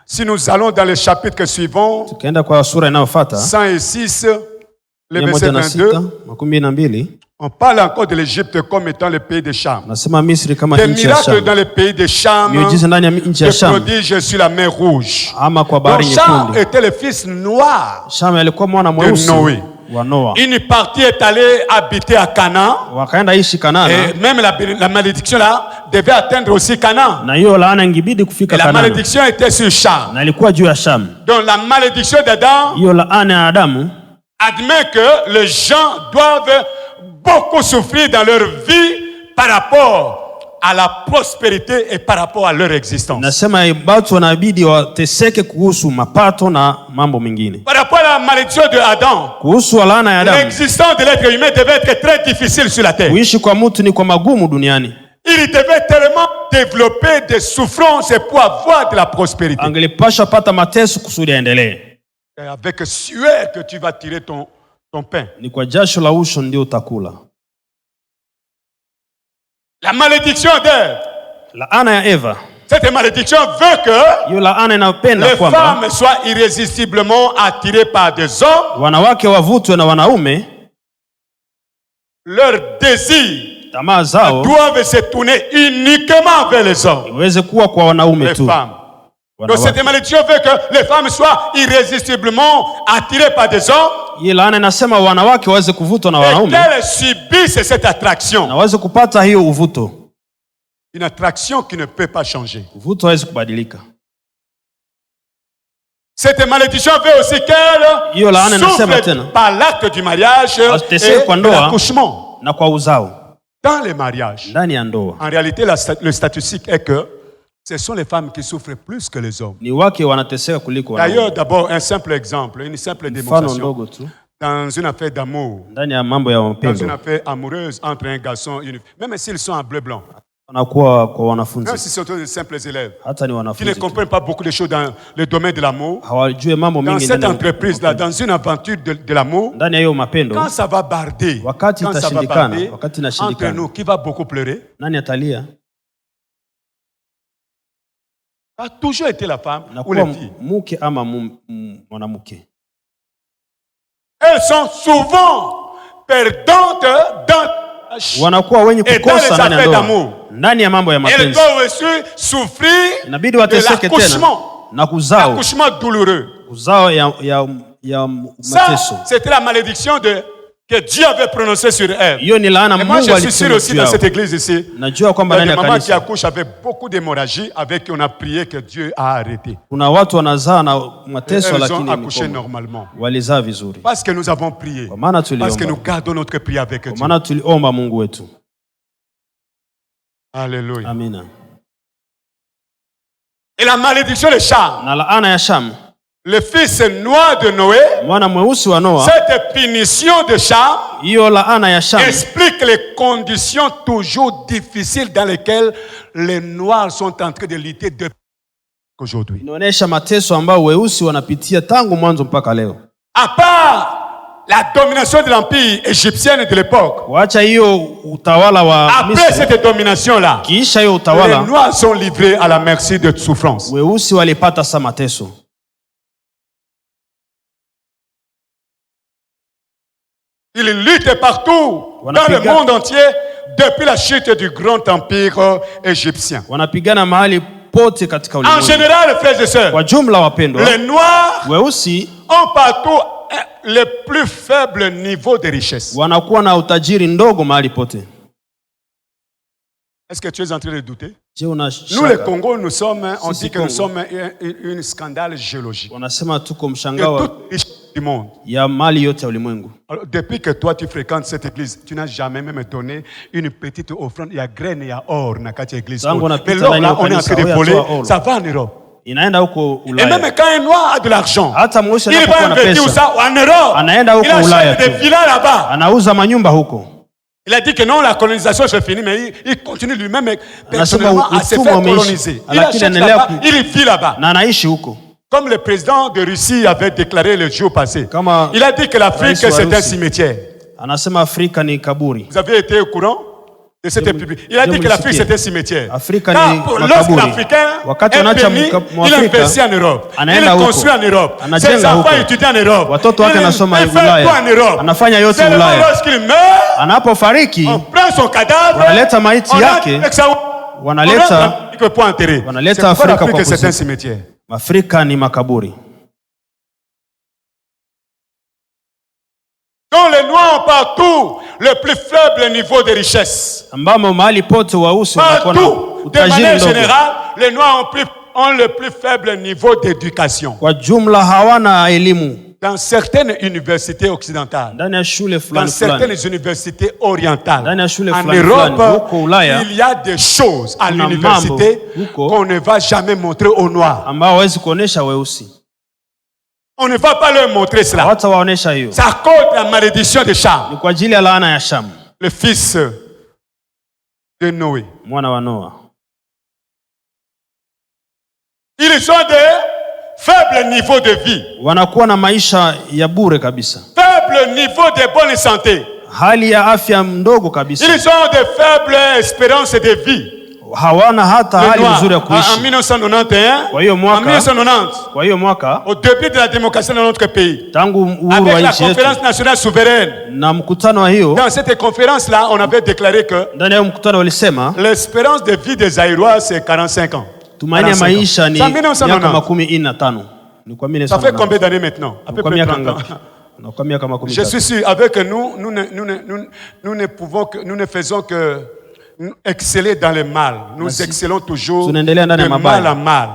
Si nous allons dans le chapitre suivant, 106, le verset 22, on parle encore de l'Égypte comme étant le pays de Cham. Des miracles dans le pays de Cham, des prodiges sur la mer Rouge. Donc Cham était le fils noir de Noé. Une partie est allée habiter à Canaan. Et même la malédiction là devait atteindre aussi Canaan. Et la malédiction était sur Cham. Donc la malédiction d'Adam admet que les gens doivent beaucoup souffrir dans leur vie par rapport à la prospérité et par rapport à leur existence. Nasema watu wanabidi wateseke kuhusu mapato na mambo mengine. Par rapport à la malédiction de Adam, kuhusu laana ya Adam, l'existence de l'être humain devait être très difficile sur la terre. Kuishi kwa mtu ni kwa magumu duniani. Il devait tellement développer des souffrances pour avoir de la prospérité. Angelipasha pata mateso kusudi aendelee. Avec sueur que tu vas tirer ton pain. Ni kwa jasho la usho ndio utakula. La malédiction d'Ève. Laana ya Eva. Cette malédiction veut que les femmes soient irrésistiblement attirées par des hommes. Wanawake wavutwe na wanaume. Leurs désirs tamaa zao doivent se tourner uniquement vers les hommes. Iweze kuwa kwa wanaume tu. Les femmes. Donc cette malédiction veut que les femmes soient irrésistiblement attirées par des hommes. Laana inasema wanawake waweze kuvutwa na wanaume. Et qu'elles subissent cette attraction. Na waweze kupata hiyo uvuto. Une attraction qui ne peut pas changer. Uvuto hawezi kubadilika. Cette malédiction veut aussi qu'elle souffre par l'acte du mariage et l'accouchement. Na kwa uzao. Dans les mariages. Ndani ya ndoa. En réalité, le statistique est que ce sont les femmes qui souffrent plus que les hommes. D'ailleurs, d'abord, un simple exemple, une simple démonstration. Dans une affaire d'amour, dans une affaire amoureuse entre un garçon et une fille, même s'ils sont en bleu-blanc, même si ce sont de simples élèves, qui ne comprennent pas beaucoup de choses dans le domaine de l'amour, dans cette entreprise-là, dans une aventure de l'amour, quand ça va barder, entre nous, qui va beaucoup pleurer? A toujours été la femme ou les filles. Elles sont souvent perdantes et dans les affaires d'amour. Elles doivent aussi souffrir de l'accouchement douloureux. Ça, c'était la malédiction que Dieu avait prononcé sur elle. Et moi, je suis sûr aussi dans cette église ici, il y a des mamans qui accouchent avec beaucoup d'hémorragie, avec qui on a prié que Dieu a arrêté. Elles ont accouché normalement. Parce que nous avons prié. Parce que nous gardons notre prière avec Dieu. Alléluia. Amina. Et la malédiction de Cham le fils noir de Noé, cette punition de Cham explique les conditions toujours difficiles dans lesquelles les Noirs sont en train de lutter depuis aujourd'hui. À part la domination de l'empire égyptien de l'époque, après cette domination-là, les Noirs sont livrés à la merci de souffrance. Ils luttent partout dans le monde entier depuis la chute du grand empire égyptien. En général, frères et sœurs, les Noirs ont partout le plus faible niveau de richesse. Est-ce que tu es en train de douter? Nous, les Congos, on dit que nous sommes un scandale géologique. De toute richesse du monde. Alors, depuis que toi, tu fréquentes cette église, tu n'as jamais même donné une petite offrande. Il y a graines, il y a or dans cette église. Mais là, on est en train de voler. Ça va en Europe. Et même quand un noir a de l'argent, il va investir ça en Europe. Il achète des villas là-bas. Il a dit que non, la colonisation c'est fini, mais il continue lui-même personnellement à se faire coloniser. Il achète là-bas, il vit là-bas. Comme le président de Russie avait déclaré le jour passé. Il a dit que l'Afrique c'est un cimetière. Vous avez été au courant de cette public? Il a dit que l'Afrique c'est un cimetière. Lorsque l'Africain est béni, il investit en Europe. Il construit en Europe. Ses enfants étudient en Europe. Il fait tout en Europe. Seulement lorsqu'il meurt, on prend son cadavre, on l'Afrique pour enterrer. C'est pourquoi l'Afrique c'est un cimetière. Donc les Noirs ont partout le plus faible niveau de richesse. Partout, de manière générale, les Noirs ont le plus faible niveau d'éducation. Dans certaines universités occidentales, dans certaines universités orientales, en Europe, il y a des choses à l'université qu'on ne va jamais montrer aux Noirs. On ne va pas leur montrer cela. C'est à cause de la malédiction de Cham, le fils de Noé. Ils ont de faibles niveaux de vie, faible niveau de bonne santé. Ils ont de faibles espérances de vie. En 1991, au début de la démocratie dans notre pays, avec la conférence nationale souveraine, dans cette conférence-là, on avait déclaré que l'espérance de vie des Zaïrois, c'est 45 ans. C'est en 1990. Ça fait combien d'années maintenant? À peu près 30 ans. Je suis sûr, avec nous ne faisons que exceller dans le mal. Nous excellons toujours de mal en mal.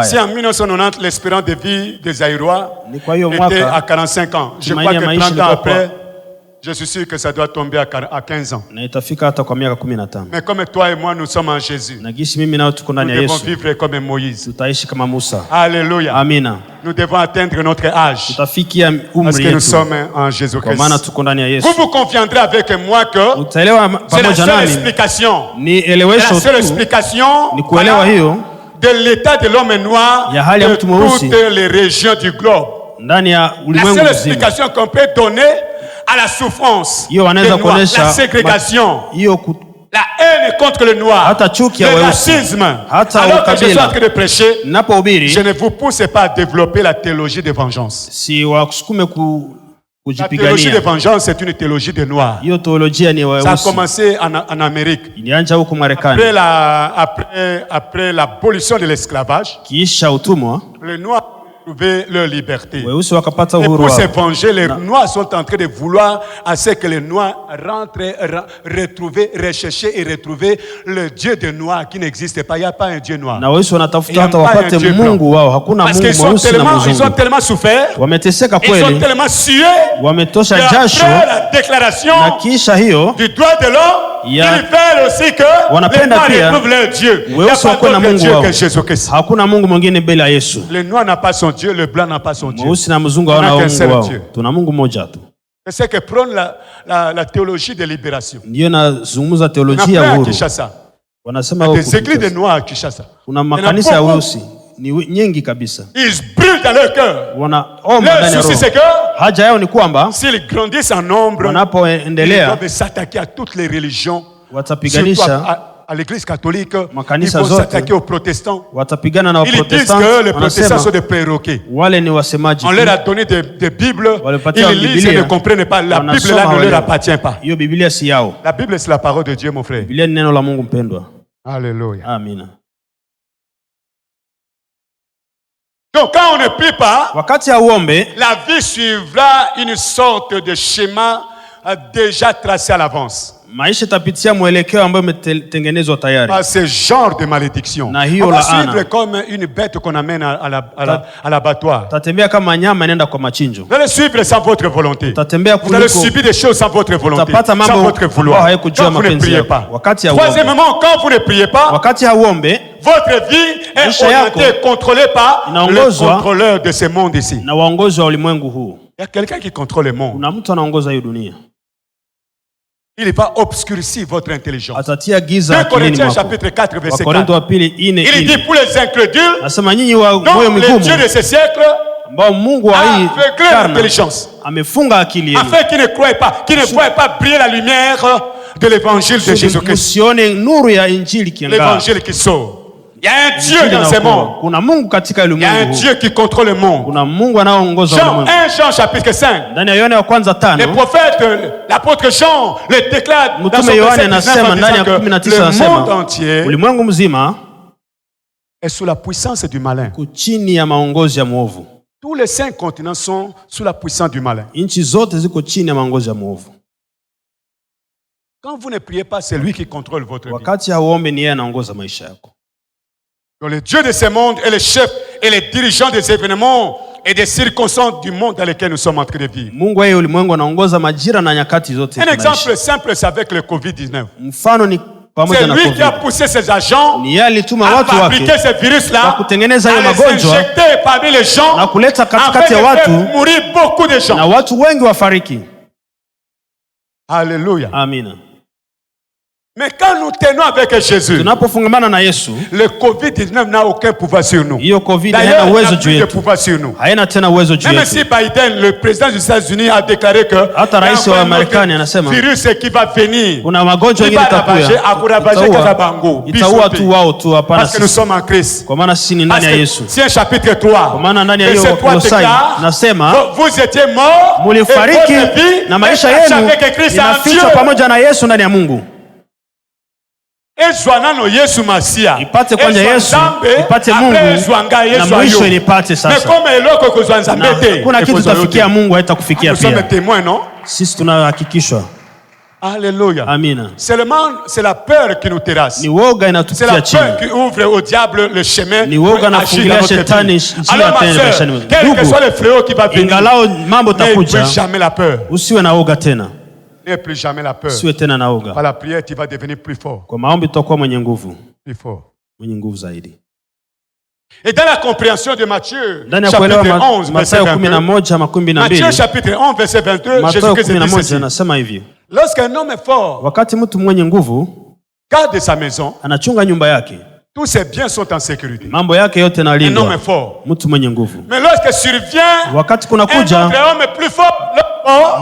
Si en 1990, l'espérance de vie des Zaïrois était à 45 ans, je crois que 30 ans après, je suis sûr que ça doit tomber à 15 ans. Mais comme toi et moi, nous sommes en Jésus, nous devons vivre comme Moïse. Alléluia. Nous devons atteindre notre âge parce que nous sommes en Jésus-Christ. Vous conviendrez avec moi que c'est la seule explication. La seule explication de l'état de l'homme noir de toutes les régions du globe. La seule explication qu'on peut donner à la souffrance des Noirs, la ségrégation, la haine contre le noir, le racisme. Alors que je suis en train de prêcher, je ne vous pousse pas à développer la théologie de vengeance. La théologie de vengeance, c'est une théologie des Noirs. Ça a commencé en Amérique. Après l'abolition de l'esclavage, les Noirs trouver leur liberté. Et pour se venger, les Noirs sont en train de vouloir à ce que les Noirs rentrent, retrouver, rechercher et retrouver le Dieu des Noirs qui n'existe pas. Il n'y a pas un Dieu noir. Il n'y a pas un Dieu blanc. Parce qu'ils ont tellement souffert, ils ont tellement sué, après la déclaration du droit de l'homme, ils veulent aussi que les Noirs retrouvent leur Dieu. Il n'y a pas d'autre Dieu que Jésus-Christ. Le noir n'a pas son Dieu, le blanc n'a pas son Dieu. On n'a qu'un seul Dieu. C'est que prendre la théologie de libération. On a à Kinshasa. Il y a des églises de noirs à Kinshasa. Ils brûlent dans leur cœur. Leur souci c'est que s'ils grandissent en nombre, ils doivent s'attaquer à toutes les religions, surtout à l'église catholique. Ils vont s'attaquer aux protestants. Ils disent que les protestants sont des perroquets. On leur a donné des Bibles, ils lisent et ne comprennent pas. La Bible là ne leur appartient pas. La Bible c'est la parole de Dieu, mon frère. Alléluia. Amen. Donc quand on ne prie pas, la vie suivra une sorte de schéma déjà tracé à l'avance. Par ce genre de malédiction. On va suivre comme une bête qu'on amène à l'abattoir. Vous allez suivre sans votre volonté. Vous allez subir des choses sans votre volonté, sans votre vouloir. Quand vous ne priez pas. Troisièmement, quand vous ne priez pas, votre vie est orientée, contrôlée par le contrôleur de ce monde ici. Il y a quelqu'un qui contrôle le monde. Il va obscurcir votre intelligence. 2 Corinthiens chapitre 4 verset 4. Il dit pour les incrédules, donc les dieux de ce siècle aveuglent l'intelligence, afin qu'ils ne croient pas briller la lumière de l'évangile de Jésus-Christ. L'évangile qui sort. Il y a un Dieu dans ce monde. Il y a un Dieu qui contrôle le monde. Jean chapitre 5. Le prophète, l'apôtre Jean, le déclare dans son verset 19 en disant que le monde entier est sous la puissance du malin. Tous les 5 continents sont sous la puissance du malin. Quand vous ne priez pas, c'est lui qui contrôle votre vie. Donc le Dieu de ce monde est le chef et le dirigeant des événements et des circonstances du monde dans lesquels nous sommes en train de vivre. Un exemple simple, c'est avec le Covid-19. C'est lui qui a poussé ses agents à fabriquer ce virus-là, à les injecter parmi les gens, afin de faire mourir beaucoup de gens. Alléluia. Amen. Mais quand nous tenons avec Jésus, le Covid-19 n'a aucun pouvoir sur nous. D'ailleurs, il n'a plus de pouvoir sur nous. Même si Biden, le président des États-Unis, a déclaré que le virus qui va venir, il va ravager Kazabango, parce que nous sommes en Christ. Si un chapitre 3, verset 3 déclare, vous étiez morts, et votre vie est avec Christ en Dieu. Ipate kwanja Yesu, ipate Mungu, na mwisho inipate sasa. Kuna kitu tafikia Mungu haitakufikia pia. Sisi tunahakikishwa. Alléluia. Amina. C'est la peur qui nous terrasse. Ni woga inatupitia chini. C'est la peur qui ouvre au diable le chemin. Ni woga nafungulia shetani njia tena maishani. Quel que soit le fléau qui va venir, ingalao mambo takuja, ne plus jamais la peur. Usiwe na woga tena. N'aie plus jamais la peur. Usiwe tena na woga. Par la prière, tu vas devenir plus fort. Kwa maombi tutakuwa mwenye nguvu. Plus fort. Mwenye nguvu zaidi. Et dans la compréhension de Matthieu, chapitre 11, verset 22, Matthieu chapitre 11, verset 22, Jésus-Christ dit ceci. Lorsqu'un homme est fort, wakati mtu mwenye nguvu garde sa maison, anachunga nyumba yake, tous ses biens sont en sécurité. Mambo yake yote Un yanalindwa. homme est fort. Mtu mwenye nguvu. Mais lorsque survient wakati kuna kuja un homme est plus fort,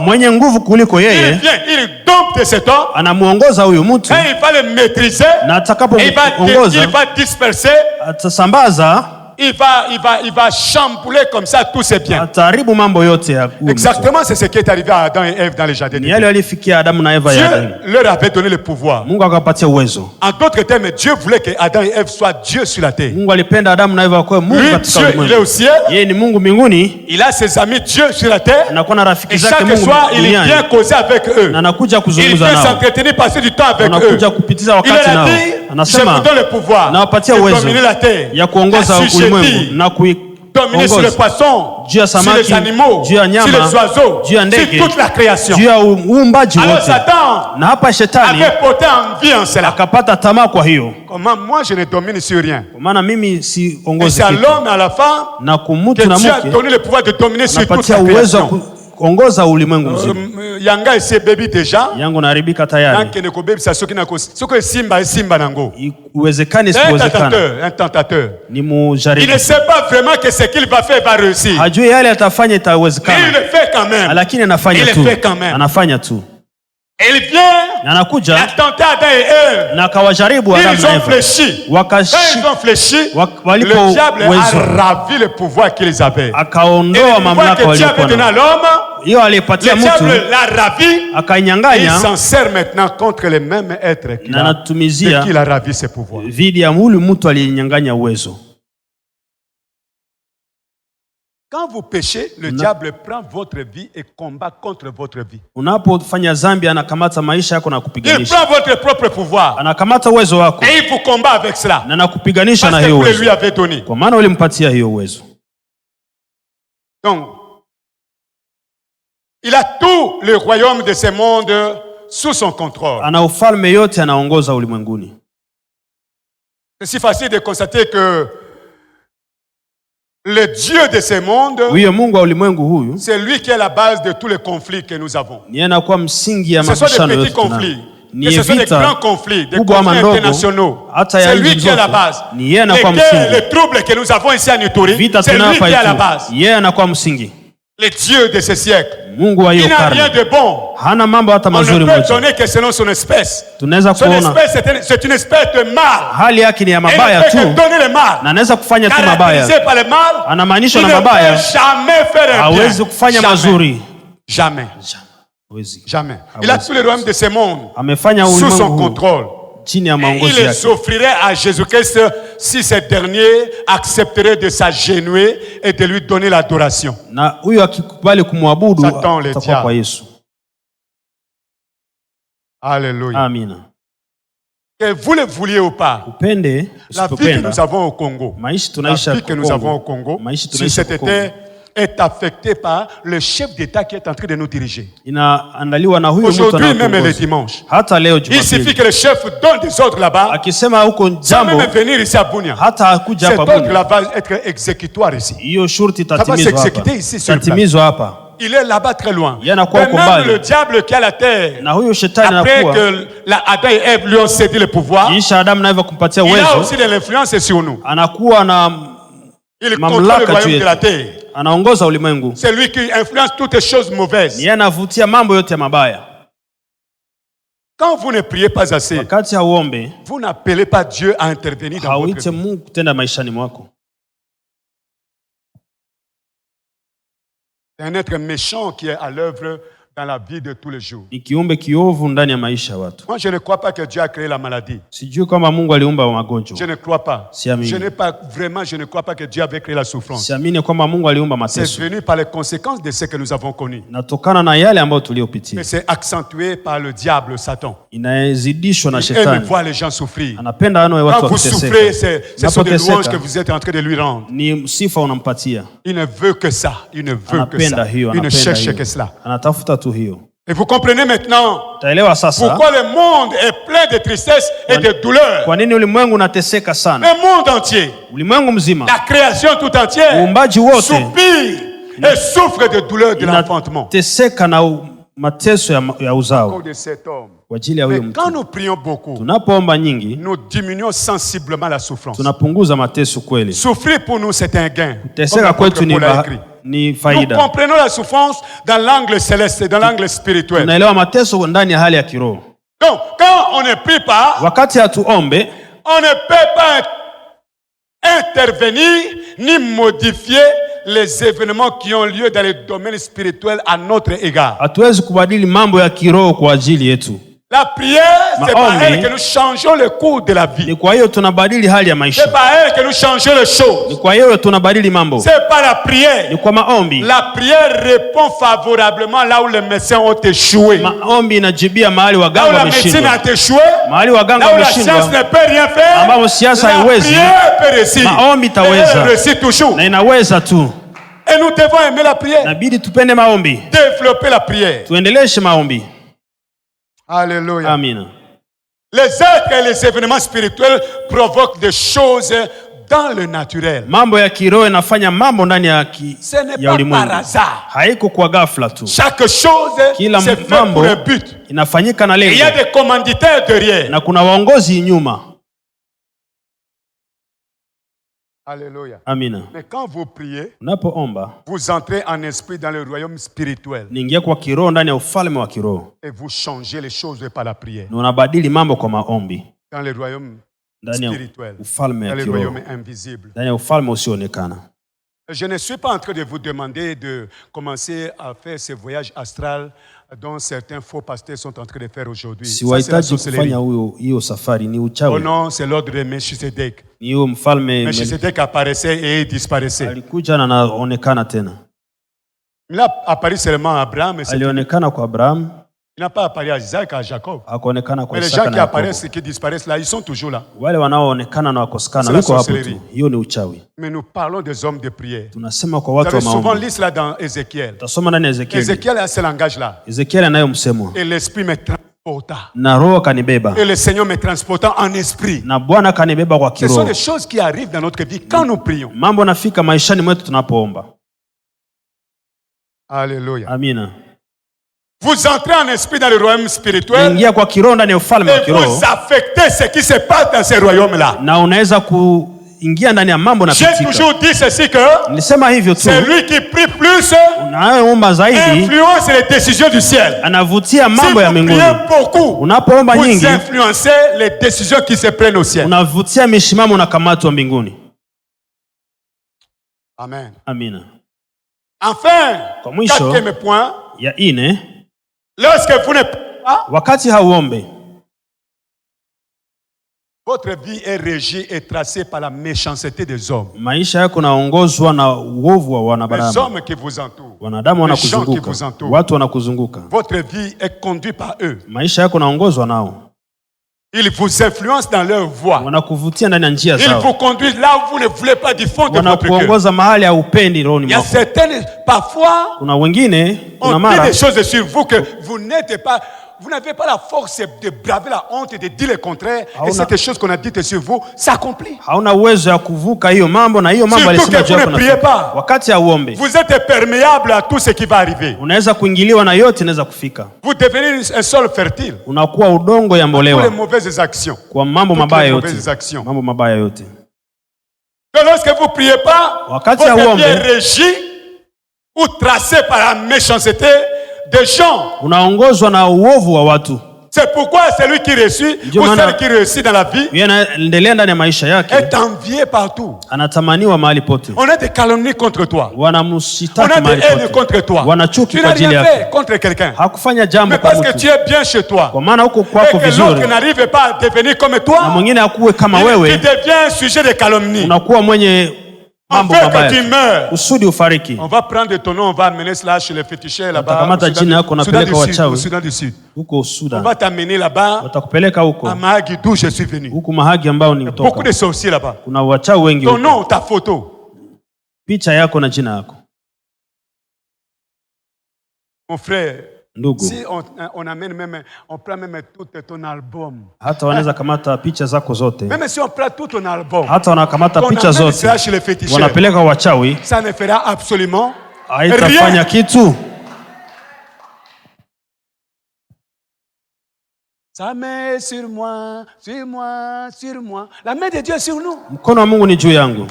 mwenye nguvu kuliko yeye, il dompte cet homme, anamuongoza huyu mtu, il va le maîtriser, na atakapomuongoza il va disperser, atasambaza, il va chambouler comme ça tous ses biens. Ataharibu mambo yote ya exactement, c'est ce qui est arrivé à Adam et Ève dans le jardin. Dieu leur avait donné le pouvoir. Mungu akapatia uwezo. En d'autres termes, Dieu voulait que Adam et Ève soient Dieu sur la terre. Mungu alipenda Adamu na Eva wakuwe Mungu katika ulimwengu. Il est au ciel. Yeye ni Mungu mbinguni. Il a ses amis Dieu sur la terre. Anakuwa na rafiki zake Mungu duniani. Il vient causer avec eux. Na anakuja kuzungumza nao. Il vient s'entretenir, passer du temps avec eux. Anakuja kupitiza wakati nao. Anasema, je vous donne le pouvoir na wapatia uwezo ya kuongoza ulimwengu na dominer sur les poissons, sur les animaux, sur les oiseaux, sur toute la création. Alors Satan avait porté envie en cela. Comment moi je ne domine sur rien. Et c'est à l'homme et à la femme que Dieu a donné le pouvoir de dominer sur toute la création. Yanga ese baby déjà. Yango naribika tayari. Nanke ne kobebisa soki na soko simba nango. Uwezekane un tentateur. Ni mujaribu. Il ne sait pas vraiment que ce qu'il va faire va réussir. Hajui yale atafanya itawezekana. Mais il le fait quand même. Lakini anafanya tu. Il le fait quand même. Anafanya tu. Il vient, anakuja, il a tenté Adam et Ève. Na kawajaribu Adam na Eva. Ils ont fléchi. Quand ils ont fléchi, le diable a ravi le pouvoir qu'ils avaient. Akaondoa mamlaka waliokuwa nayo. Hiyo alipatia mtu. Le diable l'a ravi. Akainyanganya. Il s'en sert maintenant contre les mêmes êtres qu'il a ravi ses pouvoirs. Vidi ya yule mtu aliyenyanganya uwezo. Quand vous péchez, le diable prend votre vie et combat contre votre vie. Unapofanya dhambi anakamata maisha yako na kupiganisha. Il prend votre propre pouvoir. Anakamata uwezo wako. Et il vous combat avec cela. Na nakupiganisha na hiyo uwezo. Parce que vous lui avez donné. Kwa maana ulimpatia hiyo uwezo. Donc, il a tout le royaume de ce monde sous son contrôle. Ana ufalme yote anaongoza ulimwenguni. C'est si facile de constater que le Dieu de ce monde, c'est lui qui est la base de tous les conflits que nous avons. Ce sont des petits conflits, et ce sont des grands conflits, des conflits internationaux. C'est lui qui est la base. Les troubles que nous avons ici à Nuturi, c'est lui qui est à la base. Le Dieu de ce siècle, il n'a rien de bon. On ne peut donner que selon son espèce. Son espèce, c'est une espèce de mal. Et il ne peut que donner le mal. Caractérisé par le mal, il ne peut jamais faire un bien. Jamais. Jamais. Il a tout le royaume de ce monde sous son contrôle. Et il les offrirait à Jésus-Christ si ce dernier accepterait de s'agenouiller et de lui donner l'adoration. Satan, le diable. Alléluia. Amen. Que vous le vouliez ou pas, la vie que nous avons au Congo, si cet été est affecté par le chef d'État qui est en train de nous diriger. Aujourd'hui même le dimanche. Il suffit que le chef donne des ordres là-bas, sans même venir ici à Bunia. Cet ordre-là va être exécutoire ici. Ça va s'exécuter ici sur place. Il est là-bas très loin. Mais même le diable qui a la terre, après que Adam et Ève lui ont cédé le pouvoir, il a aussi de l'influence sur nous. Il contrôle le royaume de la terre. C'est lui qui influence toutes les choses mauvaises. Quand vous ne priez pas assez, vous n'appelez pas Dieu à intervenir dans votre vie. C'est un être méchant qui est à l'œuvre dans la vie de tous les jours. Moi, je ne crois pas que Dieu a créé la maladie. Je ne crois pas. Je ne crois pas que Dieu avait créé la souffrance. C'est venu par les conséquences de ce que nous avons connu. Mais c'est accentué par le diable, Satan. Il aime voir les gens souffrir. Quand vous souffrez, ce sont des louanges que vous êtes en train de lui rendre. Il ne veut que ça. Il ne veut que ça. Il ne cherche que cela. Et vous comprenez maintenant pourquoi le monde est plein de tristesse et de douleur. Le monde entier, la création tout entière, soupire et souffre de douleur de l'enfantement. De cet homme. Mais quand nous prions beaucoup, nous diminuons sensiblement la souffrance. Souffrir pour nous, c'est un gain. Nous comprenons la souffrance dans l'angle céleste, dans l'angle spirituel. Donc, quand on ne prie pas, on ne peut pas intervenir ni modifier les événements qui ont lieu dans le domaine spirituel à notre égard. La prière, c'est par elle que nous changeons le cours de la vie. Ni kwa hiyo tunabadili hali ya maisha. C'est par elle que nous changeons les choses. Ni kwa hiyo tunabadili mambo. C'est par la prière. Ni kwa maombi. La prière répond favorablement là où les médecins ont échoué. Maombi inajibia mahali waganga wameshindwa. Là où la médecine a échoué. Mahali waganga wameshindwa. Là où la science ne peut rien faire. Ambapo siasa haiwezi. La prière peut réussir. Maombi itaweza. Elle réussit toujours. Na inaweza tu. Et nous devons aimer la prière. Nabidi tupende maombi. Développer la prière. Tuendeleshe maombi. Alléluia. Amina. Les êtres et les événements spirituels provoquent des choses dans le naturel. Mambo ya kiroho yanafanya mambo ndani ya ulimwengu. Par hasard. Haiko kwa ghafla tu. Chaque chose c'est fait pour un but. Inafanyika na lengo. Il y a des commanditaires derrière. Na kuna waongozi nyuma. Alléluia. Amina. Mais quand vous priez, unapoomba, vous entrez en esprit dans le royaume spirituel. Niingia kwa kiroho ndani ya ufalme wa kiroho. Et vous changez les choses par la prière. Na unabadili mambo kwa maombi. Dans le royaume spirituel. Ufalme dans ya le kiroho. royaume invisible. Ndani ya ufalme usioonekana. Je ne suis pas en train de vous demander de commencer à faire ce voyage astral dont certains faux pasteurs sont en train de faire aujourd'hui. Siwahitaji kufanya hiyo safari, ni uchawi. Oh non, c'est l'ordre de Melchisedec. Ni hiyo mfalme Melchisedec apparaissait et il disparaissait. Alikuja na anaonekana tena. Il a apparu seulement à Abraham. Alionekana kwa Abraham. Il n'a pas apparu à Isaac, à Jacob. Hakuonekana kwa Mais les Isaka gens qui na Yakobo. apparaissent et qui disparaissent là, ils sont toujours là. Wale wanaoonekana na wakosekana C'est la wiko hapo sorcellerie. tu. Hiyo ni uchawi. Mais nous parlons des hommes de prière. Tunasema kwa Vous watu avez wa souvent maombi. lu cela dans Ézéchiel. Tasoma ndani ya Ezekiel. Ézéchiel a ce langage-là. Ezekiel anayo msemo. Et l'esprit me transporta. Na roho kanibeba. Et le Seigneur me transporta en esprit. Na Bwana kanibeba kwa Ce sont kiroho. des choses qui arrivent dans notre vie quand nous prions. Mambo nafika maishani mwetu tunapoomba. Alléluia. Amina. Vous entrez en esprit dans le royaume spirituel. Ingia kwa kiroho ndani ya ufalme wa Et kiroho. vous affectez ce qui se passe dans ce royaume-là. Na unaweza kuingia ndani ya mambo na J'ai kutika. toujours dit ceci que Nilisema hivyo tu. celui qui prie plus Unayeomba zaidi influence les décisions du ciel. anavutia Si mambo ya vous mbinguni. priez beaucoup, Unapoomba vous nyingi influencez les décisions qui se prennent au ciel. unavutia mishimamo na kamatwa mbinguni. Amen. Amina. Enfin, Kwa mwisho, quatrième point, ya ine, lorsque vous ne priez pas, wakati hauombe, votre vie est régie et tracée par la méchanceté des hommes. maisha yako naongozwa na uovu wa Les wanadamu. hommes qui vous entourent. Wanadamu Les gens qui wanakuzunguka. vous entourent. Watu wanakuzunguka. Votre vie est conduite par eux. Maisha yako naongozwa nao. Ils vous influencent dans leur voie. Wanakuvutia ndani ya njia Ils zao. vous conduisent là où vous ne voulez pas du fond de votre cœur. Wanakuongoza mahali haupendi rohoni Il y a mwako. certaines, parfois, Kuna wengine, kuna on dit mara des choses sur vous que vous n'êtes pas, vous n'avez pas la force de braver la honte et de dire le contraire. Et cette chose qu'on a dite sur vous s'accomplit. hauna uwezo ya kuvuka hiyo mambo na hiyo mambo Surtout alisema que juu vous yako ne priez na pas. wakati hauombe. Vous êtes perméable à tout ce qui va arriver. Unaweza kuingiliwa na yote inaweza kufika. Vous devenez un sol fertile Unakuwa udongo ya pour les mbolewa mauvaises actions. kwa mambo Toutes mabaya les yote. mauvaises actions. Mambo mabaya yote. Que lorsque vous ne priez pas, Wakati votre hauombe. vie est régie ou tracée par la méchanceté des gens. Unaongozwa na uovu wa watu. C'est pourquoi celui qui réussit ou celle qui réussit dans la vie Yeye anaendelea ndani ya maisha yake. est envié partout. Anatamaniwa mahali pote. On a des calomnies contre toi. On Wanamshitaki a mahali des haines pote. contre toi. Wanachuki Tu kwa n'as ajili rien yako. fait contre quelqu'un. Hakufanya jambo Mais kwa parce que mtu. tu es bien chez toi. Kwa maana huko Et kwako que l'autre vizuri. n'arrive pas à devenir comme Na toi. mwingine akuwe kama Tu wewe, deviens sujet de calomnie. unakuwa mwenye mambo Afin que tu mabaya. meurs. Usudi ufariki. On va prendre ton nom, on va amener cela chez les féticheurs là-bas. Watakamata jina yako na peleka wachawi. Au Soudan du Sud. Huko On Sudan. va t'amener là-bas Watakupeleka huko. à Mahagi d'où je suis venu. Huko Mahagi ambao ni Beaucoup kutoka. de sorciers là-bas. Kuna wachawi wengi Ton huko. nom, ta photo. Picha yako na jina yako. Mon frère, Ndugu. si on amène même, on prend même tout ton album. Hata wanaweza kamata picha zako zote. Même si on prend tout ton album, Hata wanakamata on picha amène zote. cela chez les féticheurs. Wanapeleka wachawi. Ça ne fera absolument Haitafanya rien. kitu. Sa main sur moi, sur moi, sur moi. La main de Dieu est sur nous. Mkono wa Mungu ni juu yangu.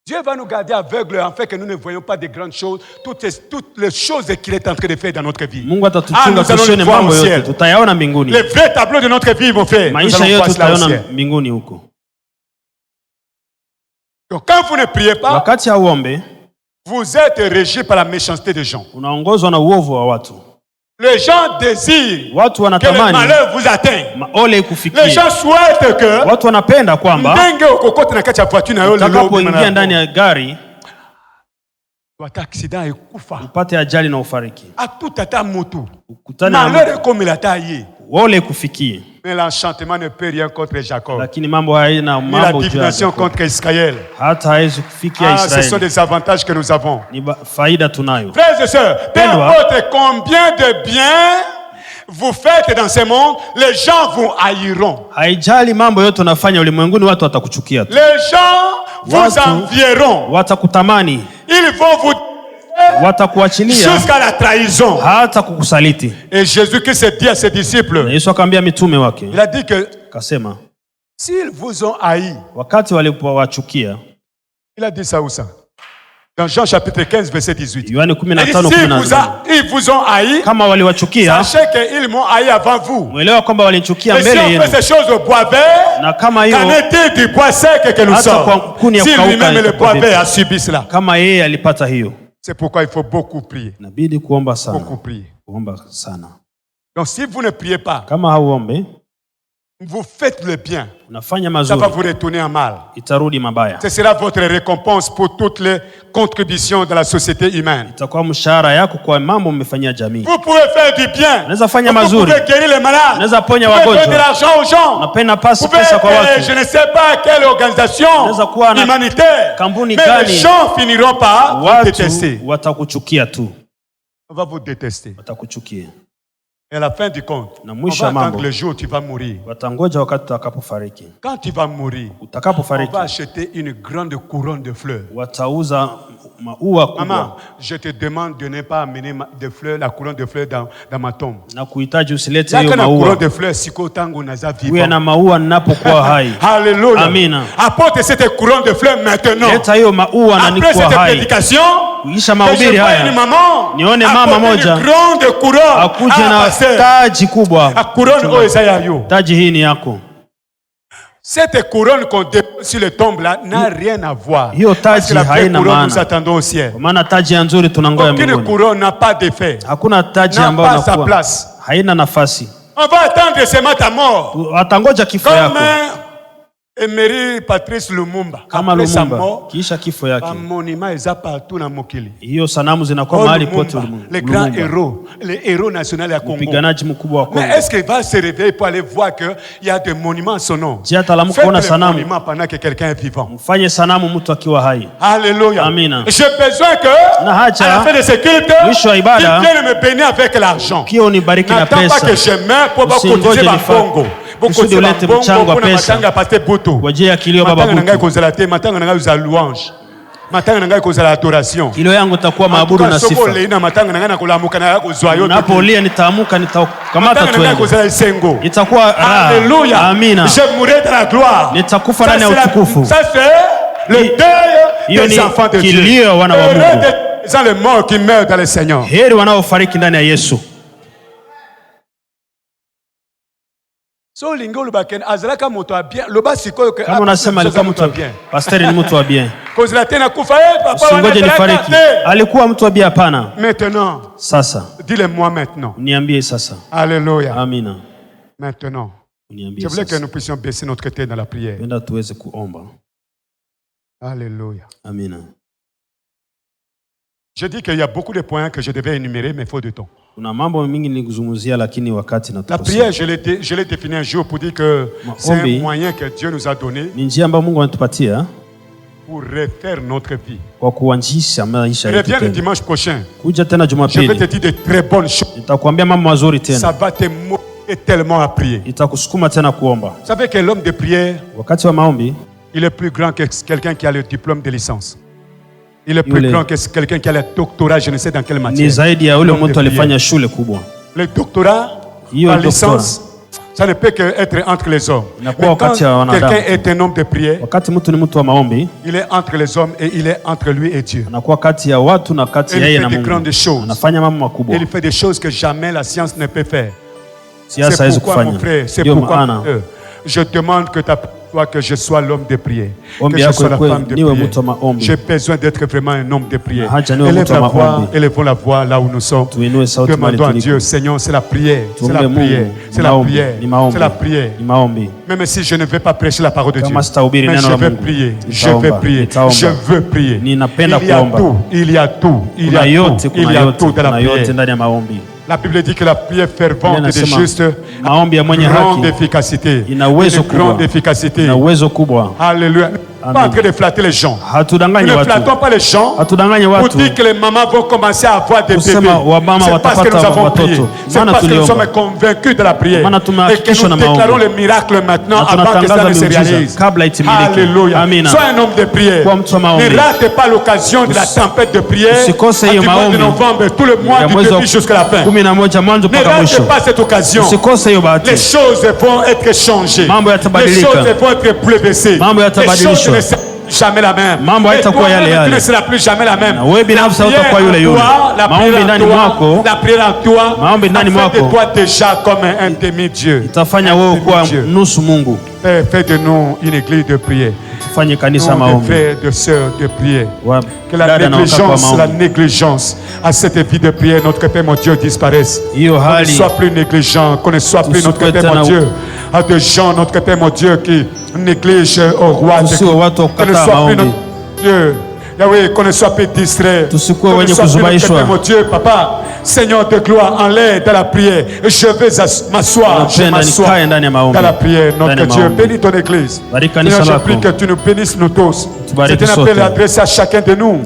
Dieu va nous garder aveugles en fait que nous ne voyons pas de grandes choses, toutes les choses qu'il est en train de faire dans notre vie. Mungu atatuchunga nous allons tusione le voir mambo au yote. ciel. Tutayaona mbinguni. Les vrais tableaux de notre vie, mon frère, nous Maisha allons voir yetu cela au tutayaona ciel. mbinguni huko. Donc quand vous ne priez pas, Wakati hauombe, vous êtes régi par la méchanceté des gens. unaongozwa na uovu wa watu. Les gens désirent watu que le wanatamani malheur vous atteigne. ole ikufikie. Les gens souhaitent que Watu wanapenda kwamba ndenge ukokote na kati ya voiture na yule utakapoingia ndani ya gari wata accident ekufa. upate ajali na ufariki. Atutata mutu. Ukutane na malheur comme la taille. ole ikufikie. Mais l'enchantement ne peut rien contre Jacob. Lakini mambo haina Ni la mambo divination contre Israël. hata haiwezi kufikia Ce sont Israeli. des avantages que nous avons. Ni faida tunayo. Frères et sœurs, peu importe combien de bien vous faites dans ce monde, les gens vous haïront. Haijali mambo yote unafanya ulimwenguni, watu watakuchukia tu. Les gens vous envieront. Watakutamani. Ils vont vous watakuachilia jusqu'à la trahison. hata kukusaliti. Et Jésus qui s'est dit à ses disciples, Yesu akamwambia mitume wake, il a dit que akasema s'ils vous ont haï, wakati walipowachukia, il a dit ça où ça? Dans Jean chapitre 15 verset 18. Yohane 15:18. Ils vous ont haï, kama waliwachukia, sachez qu'ils m'ont haï avant vous. mwelewa kwamba walinichukia mbele yenu. yenu. Si on fait ces choses au bois vert, na kama hiyo, qu'en est-il du bois sec que nous sommes? Si lui-même le bois vert a subi cela. Kama yeye alipata hiyo. C'est pourquoi il faut beaucoup prier. Inabidi kuomba sana. Beaucoup prier. Kuomba sana. Donc si vous ne priez pas, kama hauombe, vous faites le bien, unafanya ça mazuri, va vous retourner en mal. itarudi mabaya. Ce sera votre récompense pour toutes les contributions de la société humaine. Itakuwa mshahara yako kwa mambo mmefanyia jamii. Vous pouvez faire du bien. Unaweza fanya mazuri. Vous pouvez guérir les malades. Unaweza ponya wagonjwa. Vous pouvez wagonjwa. donner de l'argent aux gens. Unapenda pasi Vous pouvez pesa kwa watu. je ne sais pas quelle organisation humanitaire. Kampuni Mais gani, les gens finiront par vous détester. Watakuchukia tu. On va vous détester. Watakuchukia. Et à la fin du compte, na on mwisho va mambo, attendre le jour où tu vas mourir. Watangoja wakati utakapofariki. Quand tu vas mourir, utakapofariki, on va acheter une grande couronne de fleurs. Watauza maua kubwa. Maman, je te demande de ne pas amener de fleurs, la couronne de fleurs dans ma tombe. Na kuhitaji usilete hiyo maua. couronne de fleurs siko tangu naza vivant. Uwe na maua ninapokuwa hai. Alléluia. Amina. Apporte cette couronne de fleurs maintenant. Leta hiyo maua na nikuwa hai. Après cette prédication, kuisha mahubiri haya, nione mama moja akuje na taji kubwa. Taji hii ni yako. Cette couronne qu'on dépose sur les tombes là n'a rien à voir. Hiyo taji haina maana. Nous attendons au ciel. Kwa maana taji nzuri tunangoja mbinguni. Aucune couronne n'a pas d'effet. Hakuna taji ambayo inakuwa haina nafasi. On va attendre seulement ta mort. Watangoja kifo yako. Emery Patrice Lumumba. Kama Lumumba, kisha kifo yake. Hiyo sanamu zinakuwa mahali pote ulimwenguni. Les grands héros, les héros nationaux ya Congo. Mpiganaji mkubwa wa Kongo. Mais est-ce qu'il va se réveiller pour aller voir que il y a des monuments à son nom? Faites le monument pendant que quelqu'un est vivant. Mfanye sanamu mtu akiwa hai. Alléluia. Amina. J'ai besoin que à la fin de ce culte, mwisho wa ibada, tu viennes me bénir avec l'argent. Kio nibariki na pesa. N'attends pas que je meure pour cotiser ma Congo. Kusudi ulete mchango wa pesa kwa ajili ya kilio baba Butu. Matanga nanga za louange. Matanga nanga kozala adoration. Kilio yangu itakuwa maabudu na sifa. Matanga nanga na kulamuka na kuzwa yote. Napolia nitaamuka nitakamata tu. Itakuwa Alléluia. Amina. Je mourrai dans la gloire. Nitakufa ndani ya utukufu. Ça c'est le deuil des enfants de Dieu. Kilio wana wa Mungu. C'est les morts qui meurent dans le Seigneur. Heri wanaofariki ndani ya Yesu. Kama unasema alikuwa mtu bien, pastori ni mtu wa bien. Usingoje nifariki. Alikuwa mtu wa bien, hapana. Maintenant. Sasa. Dis-le-moi maintenant. Niambie sasa. Alléluia. Amina. Maintenant. Niambie sasa. Je voulais que nous puissions baisser notre tête dans la prière. Penda tuweze kuomba. Alléluia. Amina. Je dis qu'il y a beaucoup de points que je devais énumérer, mais faute de temps. Kuna mambo mingi nilikuzungumzia lakini wakati la prière, je l'ai défini un jour pour dire que c'est un moyen que Dieu nous a donné ni njia ambayo Mungu anatupatia pour refaire notre vie. Kwa kuanzisha maisha yetu. Reviens le dimanche prochain. Kuja tena Jumapili. Je vais te dire de très bonnes choses. Nitakwambia mambo mazuri tena. Ça va te motiver tellement à prier. Itakusukuma tena kuomba. Vous savez que l'homme de prière, wakati wa maombi, il est plus grand que quelqu'un qui a le diplôme de licence. Il est plus grand que quelqu'un qui a le doctorat, je ne sais dans quelle matière. Ni zaidi ya ule mtu alifanya shule kubwa. Le doctorat, la licence, ça ne peut qu'être entre les hommes. Mais quand quelqu'un est un homme de prière, wakati mtu ni mtu wa maombi, il est entre les hommes et il est entre lui et Dieu. Anakuwa kati ya watu na kati yeye na Mungu. Il fait de grandes choses. Anafanya mambo makubwa. Il fait des choses que jamais la science ne peut faire. C'est pourquoi mon frère, c'est pourquoi je demande que ta toi que je sois l'homme de prière, que je sois la femme de prière. J'ai besoin d'être vraiment un homme de prière. Élevons la voix là où nous sommes. Demandons à Dieu, Seigneur, c'est la prière, c'est la prière, c'est la prière, c'est la prière. Même si je ne vais pas prêcher la parole de Dieu, mais je vais prier, je vais prier, je veux prier. Il y a tout dans la prière. La Bible dit que la prière fervente des justes a une grande efficacité. Grande efficacité. Alléluia. Pas en train de flatter les gens. Nous ne flattons pas les gens pour dire que les mamans vont commencer à avoir des bébés. C'est parce que nous avons prié. C'est parce que nous sommes convaincus de la prière. Et que nous déclarons le miracle maintenant avant que ça ne se réalise. Alléluia. Sois un homme de prière. Ne rate pas l'occasion de la tempête de prière. Du mois de novembre, tout le mois du début jusqu'à la fin. Ne rate pas cette occasion. Les choses vont être changées. Les choses vont être plus baissées. Les choses ne seront jamais la même. Et toi, tu ne seras plus jamais la même. La prière en toi a fait de toi déjà comme un demi-dieu. Fais de nous une église de prière. Nous, des frères, de sœurs de prière. Que la négligence à cette vie de prière, notre Père mon Dieu, disparaisse. Qu'on ne soit plus négligent, qu'on ne soit plus notre Père mon Dieu. À de gens, notre Père mon Dieu, qui négligent au roi. Qu'on ne soit plus notre Dieu. Yahweh, qu'on ne soit plus distrait. Qu'on ne soit plus notre Père mon Dieu, Papa. Seigneur de gloire, en l'air dans la prière. Je vais m'asseoir. Je m'assois dans la prière. Notre Dieu, bénis ton église. Seigneur, je prie que tu nous bénisses nous tous. C'est un appel adressé à chacun de nous.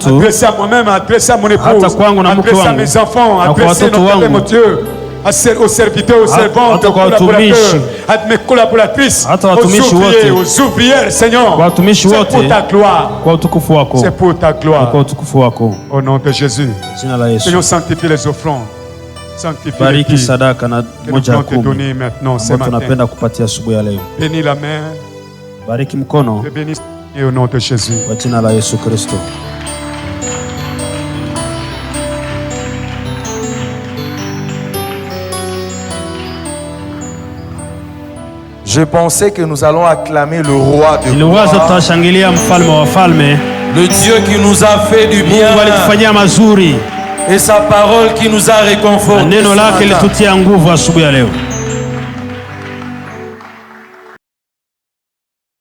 Adressé à moi-même, adressé à mon épouse, adressé à mes enfants, adressé notre Père mon Dieu. Aux serviteurs, aux servantes, aux collaborateurs, à mes collaboratrices, aux ouvrières, Seigneur. C'est pour ta gloire. C'est pour ta gloire. Au nom de Jésus. Seigneur, sanctifie les offrandes. Sanctifie les filles que nous voulons te donner maintenant ce matin. Bénis la main. Et bénis au nom de Jésus. Je pensais que nous allons acclamer le roi de gloire, le Dieu qui nous a fait du bien, et sa parole qui nous a réconfortés.